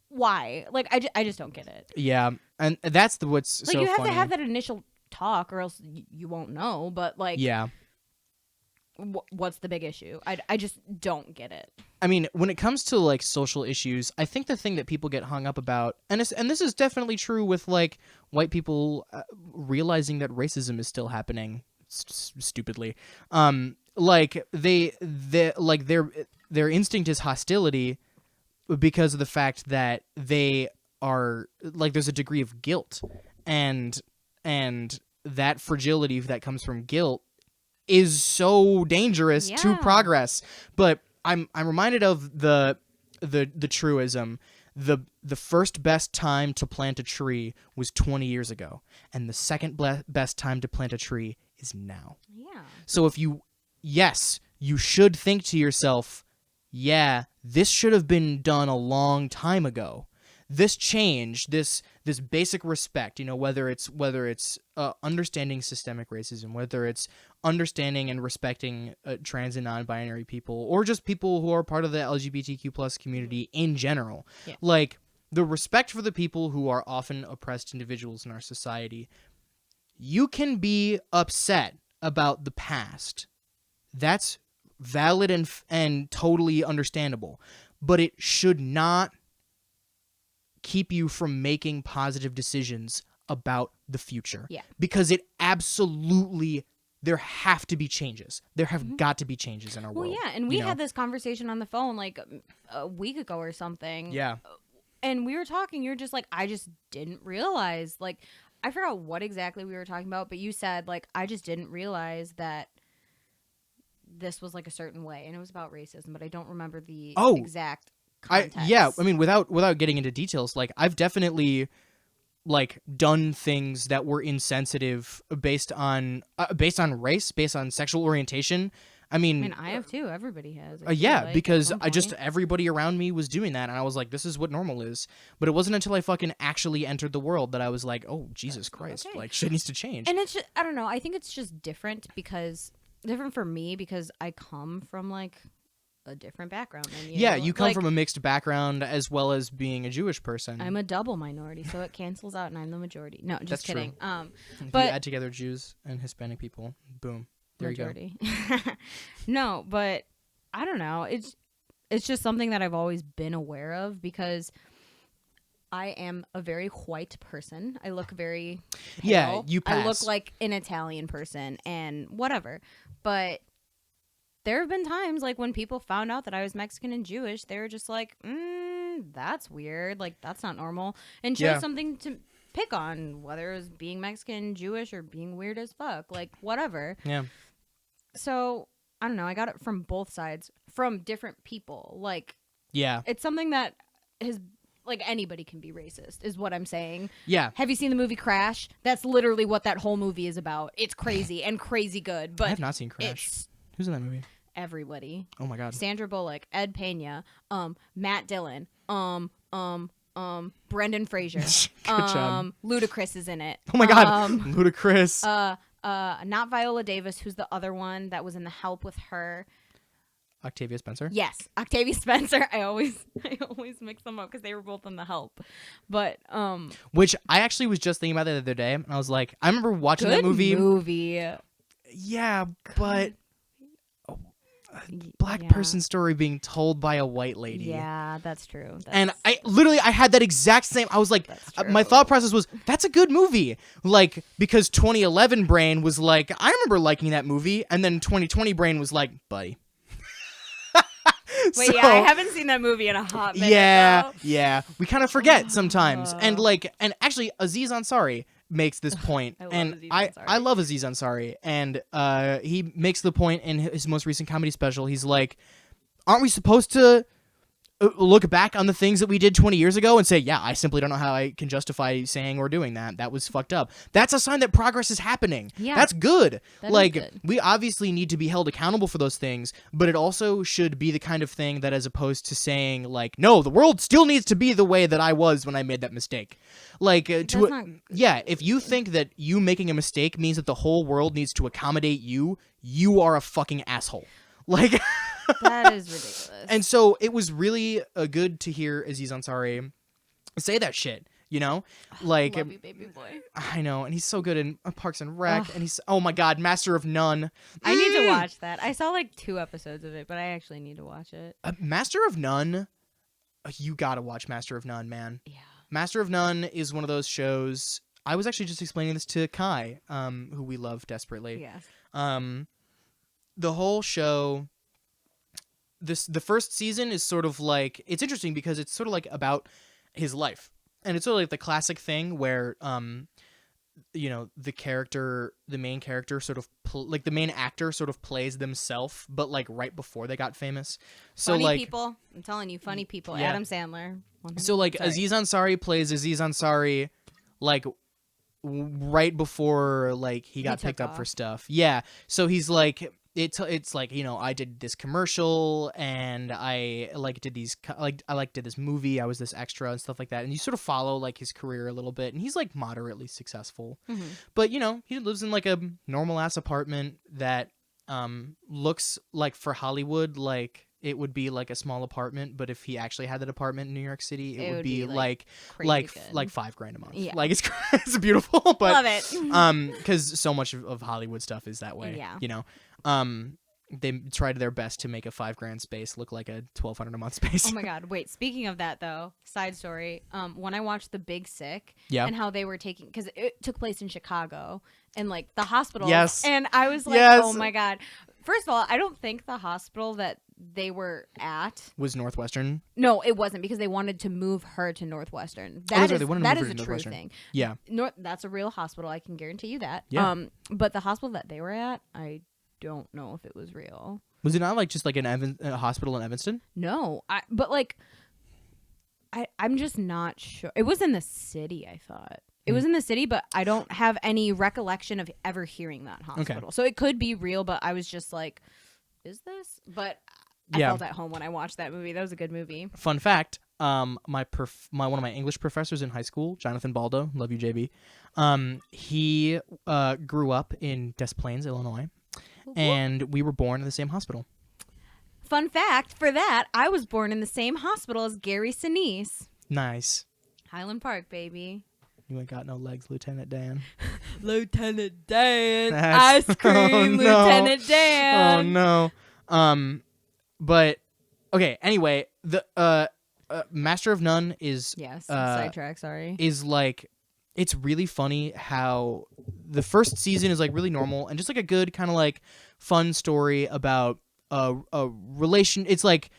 why? Like, I just don't get it. Yeah, and that's what's like, so you have funny. to have that initial talk, or else you won't know. But like, yeah. What's the big issue? I just don't get it. I mean, when it comes to like social issues, I think the thing that people get hung up about, and this is definitely true with like white people realizing that racism is still happening stupidly. Like their instinct is hostility because of the fact that they are like there's a degree of guilt, and that fragility that comes from guilt is so dangerous to progress. But I'm reminded of the truism. The first best time to plant a tree was 20 years ago, and the second best time to plant a tree is now. Yeah. So you should think to yourself, yeah, this should have been done a long time ago. This change, this basic respect, whether it's understanding systemic racism, whether it's understanding and respecting trans and non-binary people, or just people who are part of the LGBTQ plus community in general, like the respect for the people who are often oppressed individuals in our society. You can be upset about the past. That's valid and totally understandable, but it should not keep you from making positive decisions about the future. Yeah. Because it absolutely, there have to be changes. There have got to be changes in our world. Well, yeah, and we had this conversation on the phone like a week ago or something. Yeah. And we were talking, you're just like, I just didn't realize, like, I forgot what exactly we were talking about, but you said, like, I just didn't realize that this was, like, a certain way. And it was about racism, but I don't remember the exact context. I mean, without getting into details, like, I've definitely, like, done things that were insensitive based on race, based on sexual orientation. I mean, I have too. Everybody has. Because everybody around me was doing that, and I was like, this is what normal is. But it wasn't until I fucking actually entered the world that I was like, oh, Jesus Christ, like, shit needs to change. And it's just, I don't know, I think it's just different for me because I come from, like, a different background than you. Yeah, you come from a mixed background as well as being a Jewish person. I'm a double minority, so it cancels out, and I'm the majority. No, just That's kidding. True. But if you add together Jews and Hispanic people, boom, there majority. you go. No, but I don't know. It's just something that I've always been aware of because I am a very white person. I look very pale. Yeah, you pass. I look like an Italian person and whatever. But there have been times like when people found out that I was Mexican and Jewish, they were just like, that's weird. Like, that's not normal. And chose something to pick on, whether it was being Mexican, Jewish, or being weird as fuck. Like, whatever. Yeah. So, I don't know. I got it from both sides, from different people. Like, yeah, it's something that has, like, anybody can be racist, is what I'm saying. Yeah. Have you seen the movie Crash? That's literally what that whole movie is about. It's crazy and crazy good. But I have not seen Crash. Who's in that movie? Everybody. Oh my God. Sandra Bullock, Ed Pena, Matt Dillon, Brendan Fraser. Good job. Ludacris is in it. Oh my God, Ludacris. Not Viola Davis, who's the other one that was in The Help with her. Octavia Spencer. Yes, Octavia Spencer. I always mix them up because they were both in The Help. But which I actually was just thinking about the other day, and I was like, I remember watching that movie. Yeah, but black person story being told by a white lady. Yeah, that's true. And I had that exact same. I was like, my thought process was, that's a good movie. Like, because 2011 brain was like, I remember liking that movie, and then 2020 brain was like, buddy. Wait, yeah, I haven't seen that movie in a hot minute. Yeah. We kind of forget sometimes. And actually, Aziz Ansari makes this point, I love Aziz Ansari, and he makes the point in his most recent comedy special. He's like, aren't we supposed to look back on the things that we did 20 years ago and say, yeah, I simply don't know how I can justify saying or doing that. That was fucked up. That's a sign that progress is happening. Yeah, that's good. We obviously need to be held accountable for those things, but it also should be the kind of thing that, as opposed to saying like, no, the world still needs to be the way that I was when I made that mistake. If you think that you making a mistake means that the whole world needs to accommodate you, you are a fucking asshole. That is ridiculous. And so it was really good to hear Aziz Ansari say that shit, you know? Love you, baby boy. I know, and he's so good in Parks and Rec, and he's, oh my God, Master of None. I need to watch that. I saw like 2 episodes of it, but I actually need to watch it. Master of None, you gotta watch Master of None, man. Yeah. Master of None is one of those shows. I was actually just explaining this to Kai, who we love desperately. Yes. The whole show, the first season is sort of like, it's interesting because it's sort of like about his life, and it's sort of like the classic thing where the main character sort of the main actor sort of plays themselves, but like right before they got famous. So funny like people, I'm telling you, funny people. Yeah. Adam Sandler. So like Aziz Ansari plays Aziz Ansari like right before like he got picked up for stuff. Yeah. So he's like, it's like, you know, I did this commercial and I like did these did this movie, I was this extra and stuff like that, and you sort of follow like his career a little bit, and he's like moderately successful. Mm-hmm. But you know, he lives in like a normal ass apartment that looks like, for Hollywood, like it would be like a small apartment, but if he actually had that apartment in New York City, it would be like $5,000 a month. Yeah. Like it's beautiful, but love it. Because so much of Hollywood stuff is that way. Yeah. You know, they tried their best to make a $5,000 space look like a $1,200 a month space. Oh my God! Wait, speaking of that though, side story. When I watched The Big Sick, and how they were taking, because it took place in Chicago, and like the hospital. Yes. And I was like, oh my God. First of all, I don't think the hospital that they were at was Northwestern. No, it wasn't, because they wanted to move her to Northwestern. That is a true thing. Yeah. That's a real hospital. I can guarantee you that. Yeah. But the hospital that they were at, I don't know if it was real. Was it not like just like a hospital in Evanston? No, I'm just not sure. It was in the city, I thought. It was in the city, but I don't have any recollection of ever hearing that hospital. Okay. So it could be real, but I was just like, is this? But I felt at home when I watched that movie. That was a good movie. One of my English professors in high school, Jonathan Baldo, love you, JB. He grew up in Des Plaines, Illinois, and we were born in the same hospital. Fun fact for that, I was born in the same hospital as Gary Sinise. Nice. Highland Park, baby. You ain't got no legs, Lieutenant Dan. Lieutenant Dan. Ice cream, Lieutenant Dan. Oh no. But okay, anyway, the Master of None is sidetrack, sorry. Is like, it's really funny how the first season is like really normal and just like a good kind of like fun story about a relation. It's like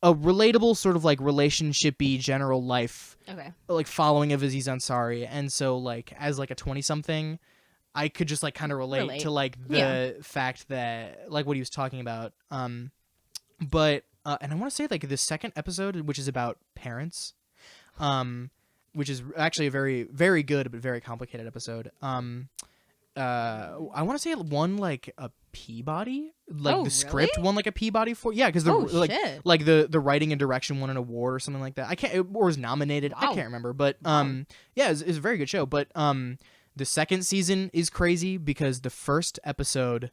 a relatable sort of like relationshipy general life, like following of Aziz Ansari. And so like as like a 20-something, I could just like kind of relate to like the fact that like what he was talking about. But and I want to say like the second episode, which is about parents, which is actually a very, very good but very complicated episode. I want to say it won like a Peabody, like Oh, the script really? won like a Peabody for because Oh, like shit. like the writing and direction won an award or something like that. I can't or was nominated. I Wow. can't remember, but Wow. yeah, it's a very good show. But the second season is crazy because the first episode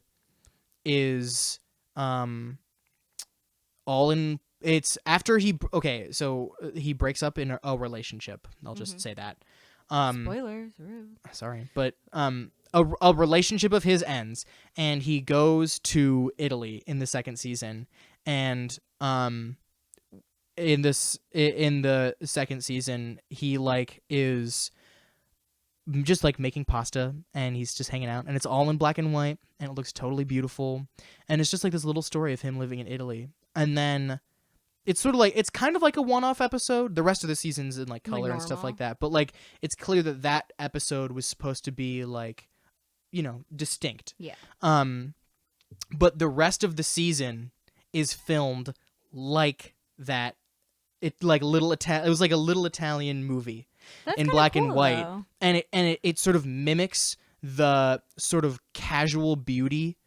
is all in. It's after so he breaks up in a relationship. I'll just say that. Spoilers. Rude. Sorry, but a relationship of his ends, and he goes to Italy in the second season, and in the second season he like is just like making pasta, and he's just hanging out, and it's all in black and white, and it looks totally beautiful, and it's just like this little story of him living in Italy, and then it's sort of like it's kind of like a one-off episode. The rest of the season's in like color and stuff normal. like that. But like it's clear that that episode was supposed to be like, distinct. Yeah. But the rest of the season is filmed like that. It like it was like a little Italian movie That's in kinda black cool, and white, though. and it sort of mimics the sort of casual beauty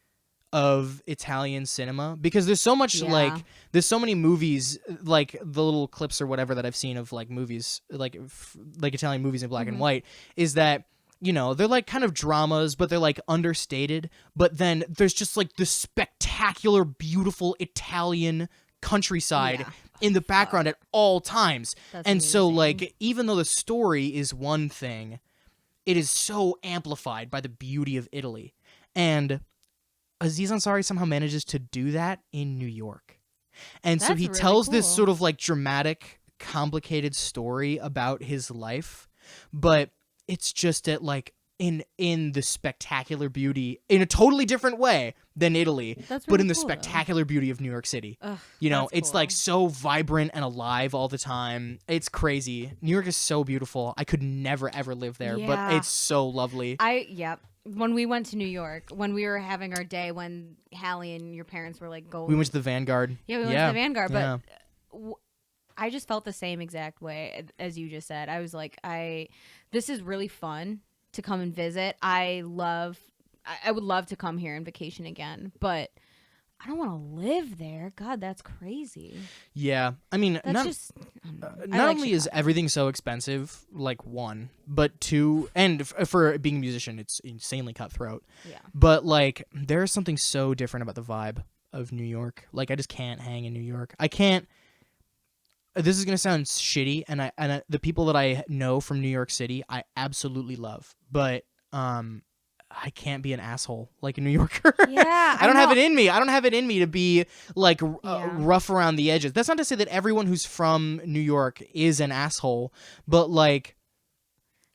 of Italian cinema, because there's so much Yeah. there's so many movies, like the little clips or whatever that I've seen of like movies like Italian movies in black and white, is that they're like kind of dramas, but they're like understated, but then there's just like the spectacular beautiful Italian countryside Yeah. in the background at all times. That's And so amazing. like even though the story is one thing, it is so amplified by the beauty of Italy. And Aziz Ansari somehow manages to do that in New York. And so That's he really tells this cool. sort of like dramatic, complicated story about his life, but it's just at like in the spectacular beauty in a totally different way than Italy, That's but really in the cool, though. spectacular beauty of New York City. Ugh, It's that's like cool. so vibrant and alive all the time. It's crazy. New York is so beautiful. I could never ever live there, but Yeah. it's so lovely. Yep. When we went to New York, when we were having our day, when Hallie and your parents were like going, We went to the Vanguard. yeah, we went to the Vanguard, but Yeah. I just felt the same exact way as you just said. I was like, this is really fun to come and visit. I would love to come here and vacation again, but I don't want to live there. God, that's crazy. Yeah. I mean, That's not just I don't know. I not like only is Chicago. everything so expensive, like one, but two, and for being a musician, it's insanely cutthroat. Yeah. But like, there's something so different about the vibe of New York. Like, I just can't hang in New York. I can't. This is gonna sound shitty, and the people that I know from New York City, I absolutely love, but I can't be an asshole like a New Yorker. Yeah, I don't have know. it in me. I don't have it in me to be like Yeah. rough around the edges. That's not to say that everyone who's from New York is an asshole, but like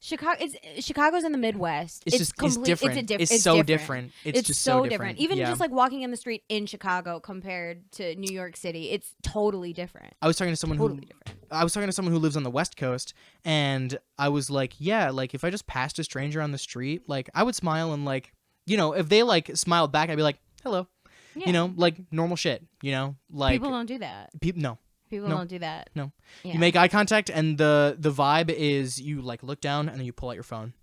Chicago's in the Midwest. it's different. It's so different. It's just so so different. Even Yeah. just like walking in the street in Chicago compared to New York City, it's totally different. I was talking to someone Totally who different. I was talking to someone who lives on the West Coast, and I was like, yeah, like if I just passed a stranger on the street, like I would smile, and like, if they like smiled back, I'd be like, hello, Yeah. like normal shit, like People don't do that. no. People No. don't do that. No. Yeah. You make eye contact, and the vibe is you like look down and then you pull out your phone.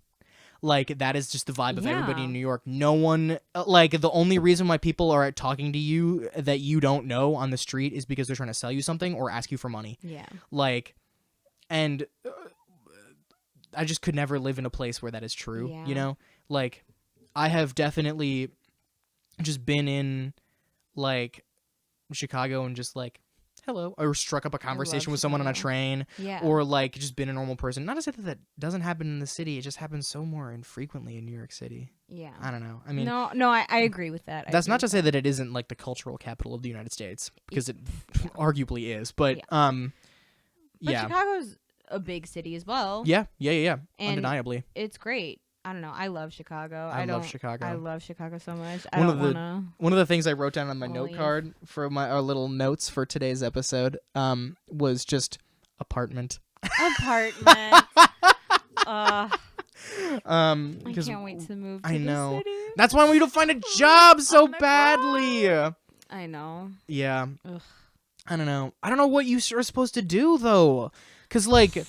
Like that is just the vibe of everybody Yeah. in New York. No one like the only reason why people are talking to you that you don't know on the street is because they're trying to sell you something or ask you for money. Yeah. Like, and I just could never live in a place where that is true. Yeah. Like I have definitely just been in like Chicago and just like hello, or struck up a conversation with someone on a Chicago. train, Yeah. or like just been a normal person. Not to say that doesn't happen in the city. It just happens so more infrequently in New York City. Yeah. I don't know. I mean, No, I agree with that. that's not to say that it isn't like the cultural capital of the United States, because it arguably is. But But yeah, Chicago's a big city as well. yeah, And undeniably. It's great. I don't know. I love Chicago. I love Chicago. I love Chicago so much. One I of don't the- wanna. One of the things I wrote down on my note Leave. card for our little notes for today's episode was just apartment. Apartment. I 'Cause can't wait to move to I the know. city. That's why we need to find a job so Oh my badly. I know. Yeah. Ugh. I don't know. I don't know what you are supposed to do though, because like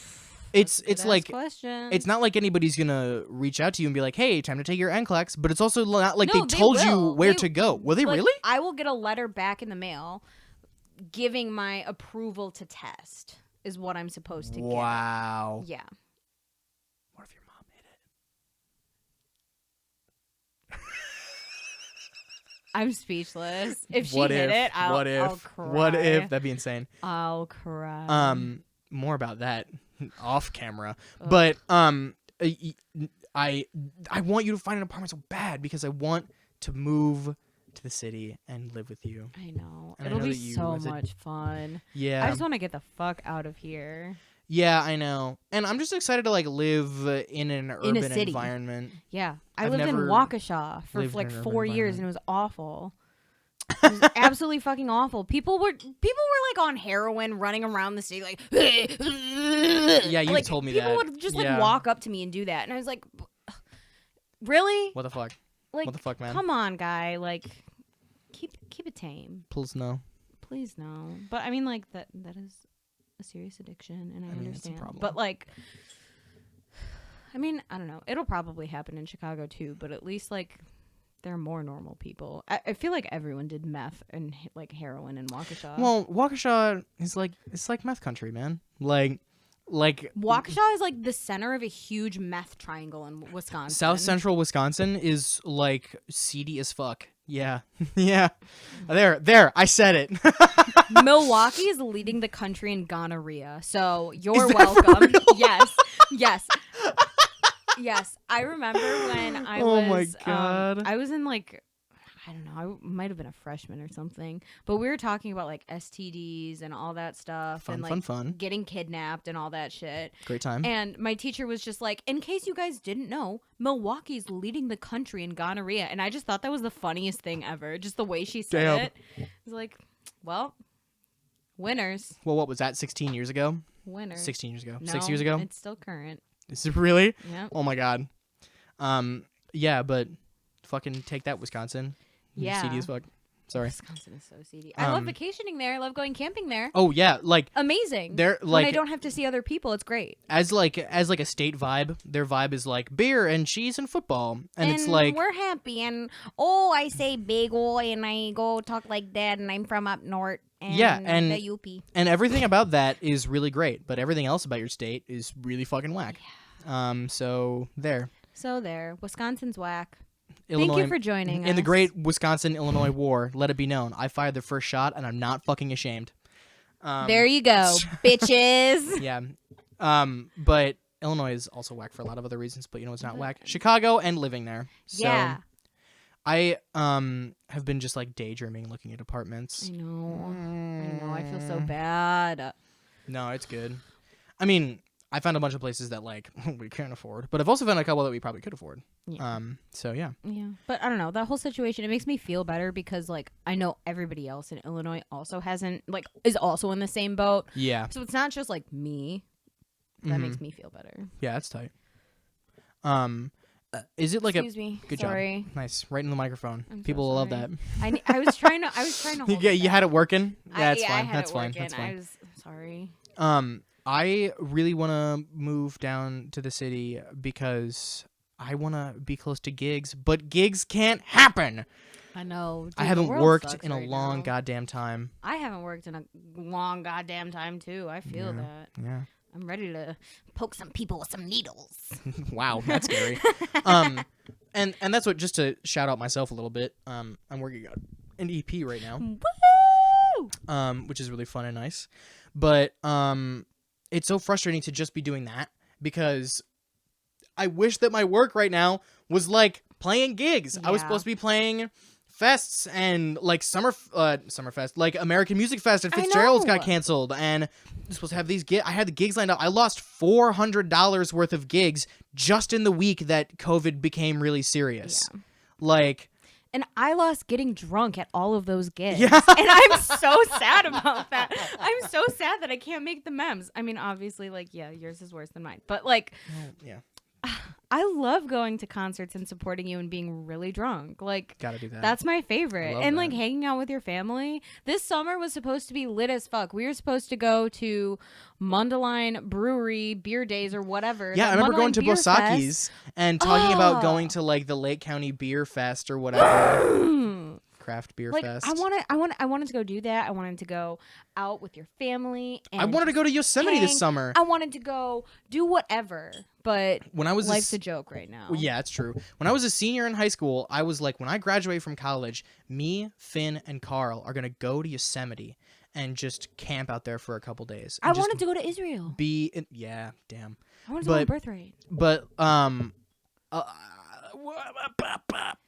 it's Good-ass like question. it's not like anybody's gonna reach out to you and be like, "Hey, time to take your NCLEX," but it's also not like No, they told you will. where to go. Will they like, really? I will get a letter back in the mail giving my approval to test is what I'm supposed to Wow. get. Yeah. What if your mom hit it? I'm speechless. If she What hit if? it, I'll cry. What if? That'd be insane. I'll cry. More about that off camera. Ugh. But I want you to find an apartment so bad because I want to move to the city and live with you. I know. And I It'll know be that you, so as a- much fun. Yeah. I just want to get the fuck out of here. Yeah, I know. And I'm just excited to like live in an urban city. environment. Yeah. I I've lived in never Waukesha for lived in like an urban 4 years and environment. it was awful. It was absolutely fucking awful. People were like on heroin running around the city like Yeah, you like, told me people that. would just like Yeah. walk up to me and do that and I was like really? What the fuck? Like What the fuck, man? come on, guy. Like keep it tame. Please no. Please no. But I mean like that is a serious addiction and I mean, it's a understand. problem. But like I mean, I don't know. It'll probably happen in Chicago too, but at least like there are more normal people. I feel like everyone did meth and like heroin in Waukesha. Well, Waukesha is like it's like meth country, man. Like Waukesha is like the center of a huge meth triangle in Wisconsin. South Central Wisconsin is like seedy as fuck. Yeah. Yeah. There, I said it. Milwaukee is leading the country in gonorrhea. So you're Is that for welcome. real? Yes. Yes. Yes. I remember when I Oh was my God. I was in like I don't know, I might have been a freshman or something. But we were talking about like STDs and all that stuff Fun, and like fun. getting kidnapped and all that shit. Great time. And my teacher was just like, in case you guys didn't know, Milwaukee's leading the country in gonorrhea. And I just thought that was the funniest thing ever. Just the way she said Damn. it. I was like, well, winners. Well, what was that? 16 years ago? Winners. 16 years ago. No, 6 years ago? It's still current. Is it really? Yep. Oh my God. Yeah, but fucking take that, Wisconsin. Yeah. Seedy as fuck. Sorry. Wisconsin is so seedy. I love vacationing there. I love going camping there. Oh yeah, like Amazing. they're when I like don't have to see other people, it's great. as like a state vibe. Their vibe is like beer and cheese and football, and it's like we're happy. And I say bagel, and I go talk like that, and I'm from up north. And Yeah, and- the UP. and everything about that is really great, but everything else about your state is really fucking whack. So there. So there, Wisconsin's whack. Illinois, Thank you for joining us. in the great Wisconsin-Illinois war. Let it be known, I fired the first shot, and I'm not fucking ashamed. There you go, bitches. Yeah. But Illinois is also whack for a lot of other reasons, but you know it's not whack? Chicago and living there. So Yeah. I have been just like daydreaming looking at apartments. I know. I feel so bad. No, it's good. I mean, I found a bunch of places that like we can't afford, but I've also found a couple that we probably could afford. Yeah. So yeah. Yeah. But I don't know. That whole situation, it makes me feel better because like I know everybody else in Illinois also is also in the same boat. Yeah. So it's not just like me. That makes me feel better. Yeah, that's tight. Is it like Excuse me. good Sorry. job? Nice, right in the microphone. I'm so People will love that. sorry. I was trying to hold it You had it working. back. That's I fine. had That's it fine. working. That's fine. I was sorry. I really want to move down to the city because I want to be close to gigs, but gigs can't happen. I know. Dude, I the haven't world worked sucks in a right long now. goddamn time. I haven't worked in a long goddamn time too. I feel that. Yeah. I'm ready to poke some people with some needles. Wow, that's scary. And that's what, just to shout out myself a little bit, I'm working on an EP right now, Woo! which is really fun and nice. But it's so frustrating to just be doing that because I wish that my work right now was like playing gigs. I was Yeah. supposed to be playing fests and like Summerfest, like American Music Fest and I Fitzgerald's got know. canceled, and I'm supposed to have these I had the gigs lined up. I lost $400 worth of gigs just in the week that COVID became really serious. Yeah. Like, And I lost getting drunk at all of those gigs. Yeah. And I'm so sad about that. I'm so sad that I can't make the memes. I mean, obviously, like, yeah, yours is worse than mine. But, like, yeah. I love going to concerts and supporting you and being really drunk. Like, Gotta do that. that's my favorite. And like that. hanging out with your family. This summer was supposed to be lit as fuck. We were supposed to go to Mundelein Brewery Beer Days or whatever. Yeah, I remember going to Bosaki's and talking about going to like the Lake County Beer Fest or whatever. Craft beer fest. I wanted to go do that. I wanted to go out with your family. And I wanted to go to Yosemite this summer. I wanted to go do whatever, but when I was life's a joke right now. Well, yeah, it's true. When I was a senior in high school, I was like, when I graduate from college, me, Finn, and Carl are gonna go to Yosemite and just camp out there for a couple days. I wanted to go to Israel. Yeah, damn. I wanted to go on Birthright. But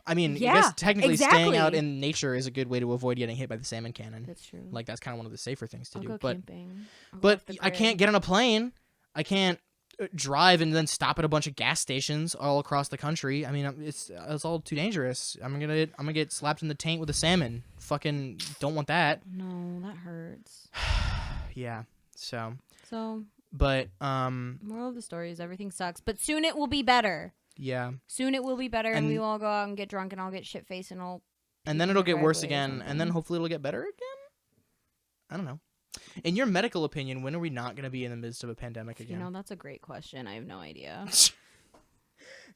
I mean, I guess technically staying out in nature is a good way to avoid getting hit by the salmon cannon. That's true. Like that's kind of one of the safer things to I'll do. go But camping. but I can't get on a plane. I can't drive and then stop at a bunch of gas stations all across the country. I mean, it's all too dangerous. I'm gonna get slapped in the taint with a salmon. Fucking don't want that. No, that hurts. Yeah. So. But moral of the story is everything sucks, but soon it will be better. Yeah. Soon it will be better, and we will all go out and get drunk, and I'll get shit faced, and I'll. And then it'll get worse again, and then hopefully it'll get better again. I don't know. In your medical opinion, when are we not going to be in the midst of a pandemic again? You know, that's a great question. I have no idea.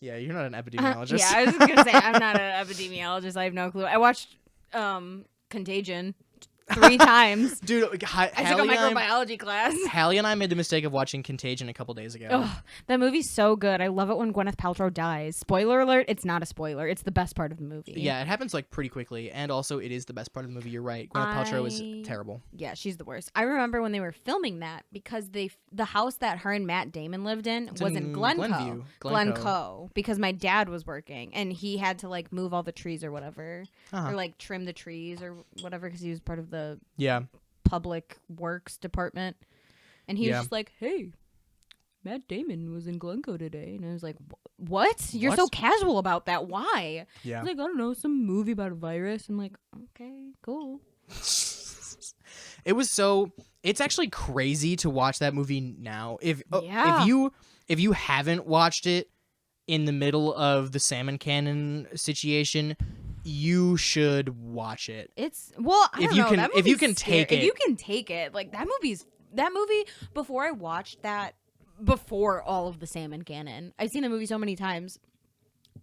Yeah, you're not an epidemiologist. Yeah, I was just gonna say I'm not an epidemiologist. I have no clue. I watched Contagion 3 times. Dude, I took a microbiology class. Hallie and I made the mistake of watching Contagion a couple days ago. Ugh, that movie's so good. I love it when Gwyneth Paltrow dies. Spoiler alert, it's not a spoiler. It's the best part of the movie. Yeah, it happens like pretty quickly, and also it is the best part of the movie. You're right. Gwyneth Paltrow is terrible. Yeah, she's the worst. I remember when they were filming that because the house that her and Matt Damon lived in was in Glencoe, because my dad was working and he had to like move all the trees or whatever, or like trim the trees or whatever because he was part of the public works department, and he was just like, "Hey, Matt Damon was in Glencoe today," and I was like, "What? You're so casual about that? Why?" Yeah, like, I don't know, some movie about a virus. I'm like, okay, cool. It's actually crazy to watch that movie now. If you haven't watched it in the middle of the salmon cannon situation, you should watch it. It's if you can take it. Like that movie before I watched that, before all of the salmon cannon, I've seen the movie so many times.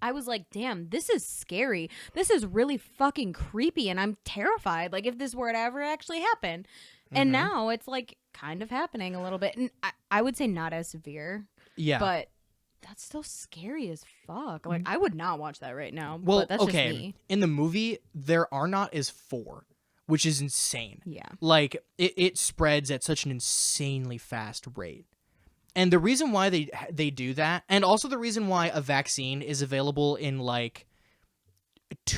I was like, damn, this is scary. This is really fucking creepy, and I'm terrified. Like if this were to ever actually happen. And now it's like kind of happening a little bit, and I would say not as severe. Yeah, but that's still scary as fuck. Like I would not watch that right now. Well, but that's just me. In the movie, there are not as 4, which is insane. Yeah, like it spreads at such an insanely fast rate. And the reason why they do that, and also the reason why a vaccine is available in like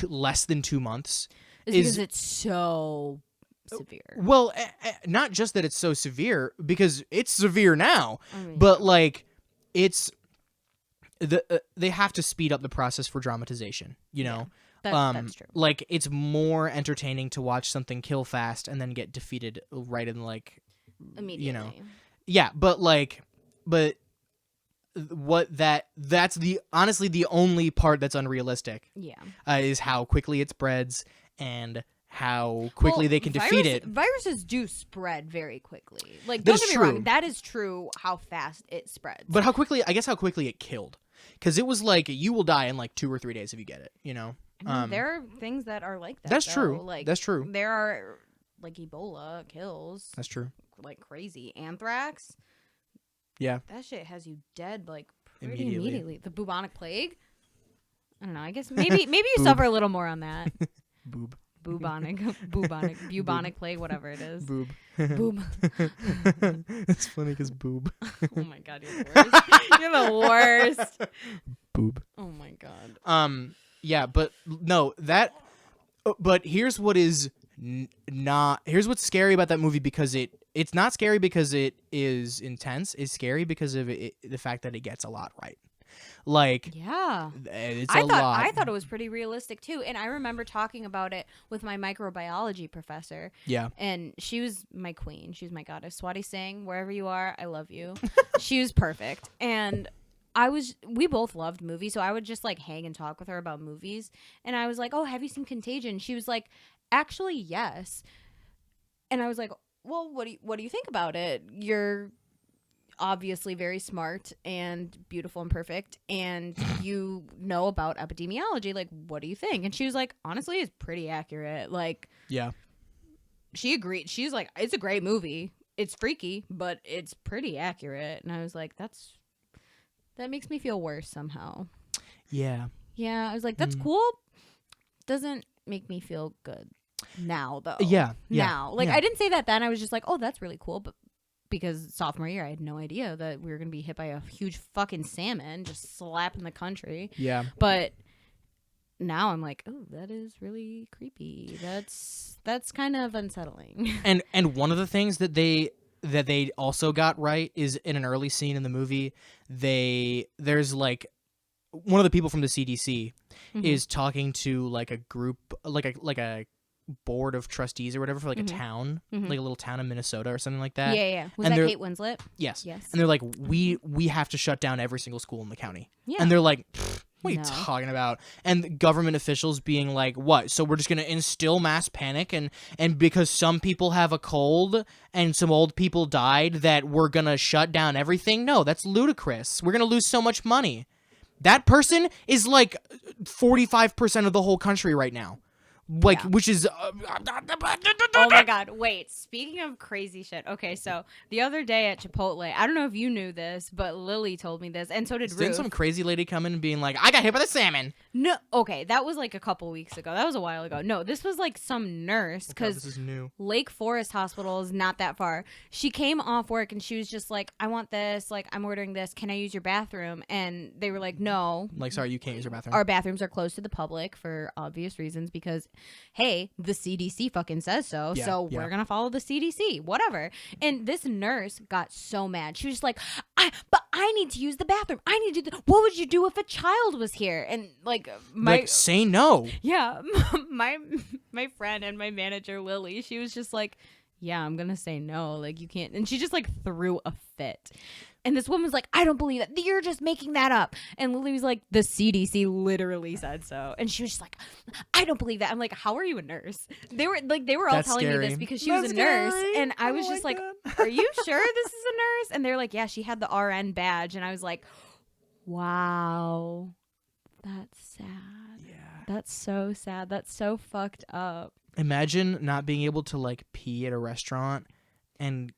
less than 2 months, is because it's so severe. Well, not just that it's so severe, because it's severe now, but like it's they have to speed up the process for dramatization. You know, that's true. Like it's more entertaining to watch something kill fast and then get defeated right in like immediately. You know, yeah, but that's honestly the only part that's unrealistic. Yeah, is how quickly it spreads and how quickly they can defeat it. Viruses do spread very quickly. Like, don't get me wrong, that is true how fast it spreads. But how quickly it killed. Because it was like, you will die in like 2 or 3 days if you get it, you know? I mean, there are things that are like that. That's true. Like, that's true. There are, like, Ebola kills. That's true. Like crazy. Anthrax. Yeah. That shit has you dead, like, pretty immediately. The bubonic plague. I don't know. I guess maybe you suffer a little more on that. Boob. Bubonic plague, whatever it is. Boob. Boob. It's funny because boob. Oh my god, you're the worst. You're the worst. Boob. Oh my god. Yeah, but no, but here's what is here's what's scary about that movie, because it's not scary because it is intense. It's scary because of the fact that it gets a lot right. Like, yeah, it's a lot. I thought it was pretty realistic too, and I remember talking about it with my microbiology professor. Yeah, and she was my queen. She was my goddess. Swati Singh, wherever you are, I love you. She was perfect, and we both loved movies, so I would just like hang and talk with her about movies. And I was like, oh, have you seen Contagion? She was like, actually, yes. And I was like, well, what do you think about it? You're obviously very smart and beautiful and perfect, and you know about epidemiology. Like, what do you think? And she was like, honestly, it's pretty accurate. Like, Yeah. She agreed. She's like, it's a great movie. It's freaky, but it's pretty accurate. And I was like, that makes me feel worse somehow. Yeah. Yeah, I was like, that's cool. Doesn't make me feel good now, though. Yeah. Now. Like, yeah. I didn't say that then. I was just like, oh, that's really cool. But because sophomore year, I had no idea that we were going to be hit by a huge fucking salmon just slapping the country. Yeah. But now I'm like, oh, that is really creepy. That's kind of unsettling. And one of the things that they also got right is in an early scene in the movie, there's like one of the people from the CDC is talking to like a group, like a board of trustees or whatever for like a town, like a little town in Minnesota or something like that. Yeah. Was and that Kate Winslet? Yes. Yes. And they're like, we have to shut down every single school in the county. Yeah. And they're like, what are you talking about? And government officials being like, what? So we're just going to instill mass panic and because some people have a cold and some old people died that we're going to shut down everything? No, that's ludicrous. We're going to lose so much money. That person is like 45% of the whole country right now. Like, which is... oh my God. Wait, speaking of crazy shit. Okay, so the other day at Chipotle, I don't know if you knew this, but Lily told me this, and so did Ruth. Didn't some crazy lady come in and being like, I got hit by the salmon? No, okay, that was like a couple weeks ago. That was a while ago. No, this was like some nurse, because this is new. Lake Forest Hospital is not that far. She came off work and she was just like, I want this, like, I'm ordering this. Can I use your bathroom? And they were like, no. Like, sorry, you can't use your bathroom. Our bathrooms are closed to the public for obvious reasons because, hey, the CDC fucking says so. Yeah, so we're going to follow the CDC, whatever. And this nurse got so mad. She was just like, but I need to use the bathroom. I need to what would you do if a child was here? And like, say no. Yeah. my friend and my manager, Lily, she was just like, yeah, I'm going to say no. Like, you can't. And she just like threw a fit. And this woman was like, I don't believe that. You're just making that up. And Lily was like, the CDC literally said so. And she was just like, I don't believe that. I'm like, how are you a nurse? They were all That's telling scary. me this because she was a nurse. And I was just like, are you sure this is a nurse? And they're like, yeah, she had the RN badge. And I was like, wow, that's sad. Yeah. That's so sad. That's so fucked up. Imagine not being able to like pee at a restaurant and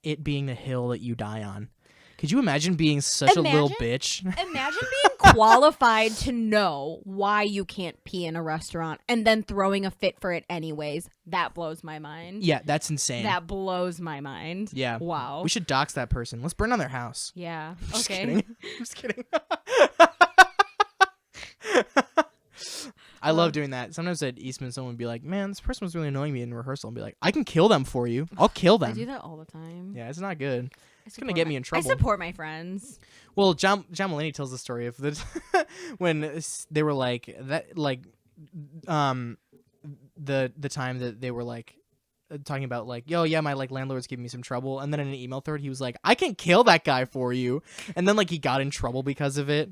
it being the hill that you die on. Could you imagine being such a little bitch? Imagine being qualified to know why you can't pee in a restaurant and then throwing a fit for it anyways. That blows my mind. Yeah, that's insane. That blows my mind. Yeah. Wow. We should dox that person. Let's burn down their house. Yeah. Just Okay. kidding. Just kidding. I love doing that. Sometimes at Eastman, someone would be like, man, this person was really annoying me in rehearsal. And be like, I can kill them for you. I'll kill them. I do that all the time. Yeah, it's not good. It's going to get me in trouble. I support my friends. Well, John Mulaney tells the story of the when they were like that, like the time that they were like talking about like, yo, yeah, my like landlord's giving me some trouble, and then in an email thread he was like, I can kill that guy for you, and then like he got in trouble because of it.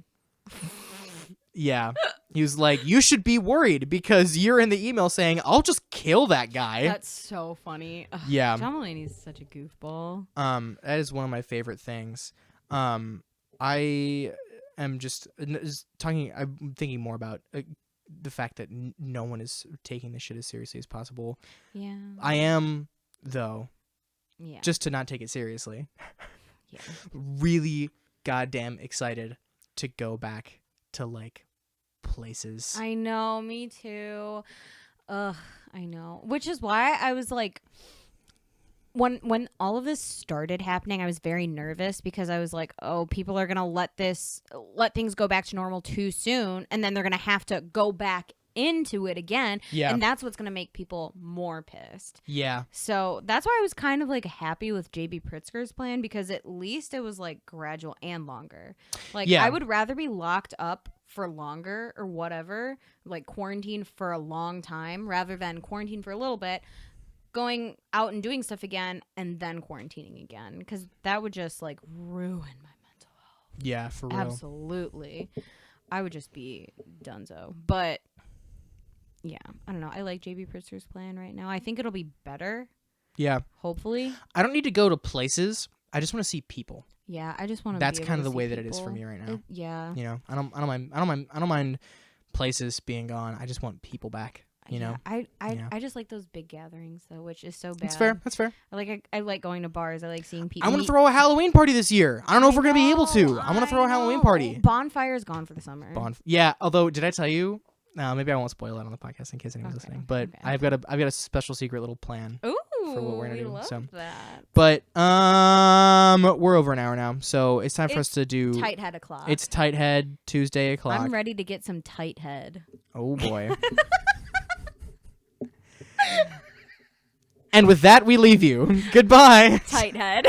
Yeah, he was like, you should be worried because you're in the email saying I'll just kill that guy. That's so funny. Ugh, yeah, John Mulaney's such a goofball. That is one of my favorite things. I am just talking. I'm thinking more about the fact that no one is taking this shit as seriously as possible. Yeah, I am though. Yeah, just to not take it seriously. Yeah, really goddamn excited to go back to like places. I know, me too. Ugh, I know. Which is why I was like, when all of this started happening, I was very nervous because I was like, oh, people are gonna let things go back to normal too soon, and then they're gonna have to go back into it again. Yeah. And that's what's gonna make people more pissed. Yeah. So that's why I was kind of like happy with JB Pritzker's plan, because at least it was like gradual and longer. Like, yeah. I would rather be locked up for longer or whatever, like quarantine for a long time, rather than quarantine for a little bit, going out and doing stuff again, and then quarantining again, because that would just like ruin my mental health. Yeah, for real. Absolutely. I would just be dunzo. But yeah, I don't know. I like JB Pritzker's plan right now. I think it'll be better. Yeah. Hopefully. I don't need to go to places. I just want to see people. Yeah, I just want to. That's be able kind of to the see way that it is people. for me right now. Yeah. You know, I don't mind places being gone. I just want people back. You know. I just like those big gatherings though, which is so bad. That's fair. I like going to bars. I like seeing people. I want to throw a Halloween party this year. I don't know if we're gonna be able to. I want to throw a Halloween party. Bonfire's gone for the summer. Yeah. Although, did I tell you? Maybe I won't spoil it on the podcast in case anyone's listening. But I've got a special secret little plan. Ooh, for what we're gonna do. love So that. But we're over an hour now, so it's time for us to do tight head o'clock. It's tight head Tuesday o'clock. I'm ready to get some tight head. Oh boy. And with that we leave you. Goodbye. Tight head.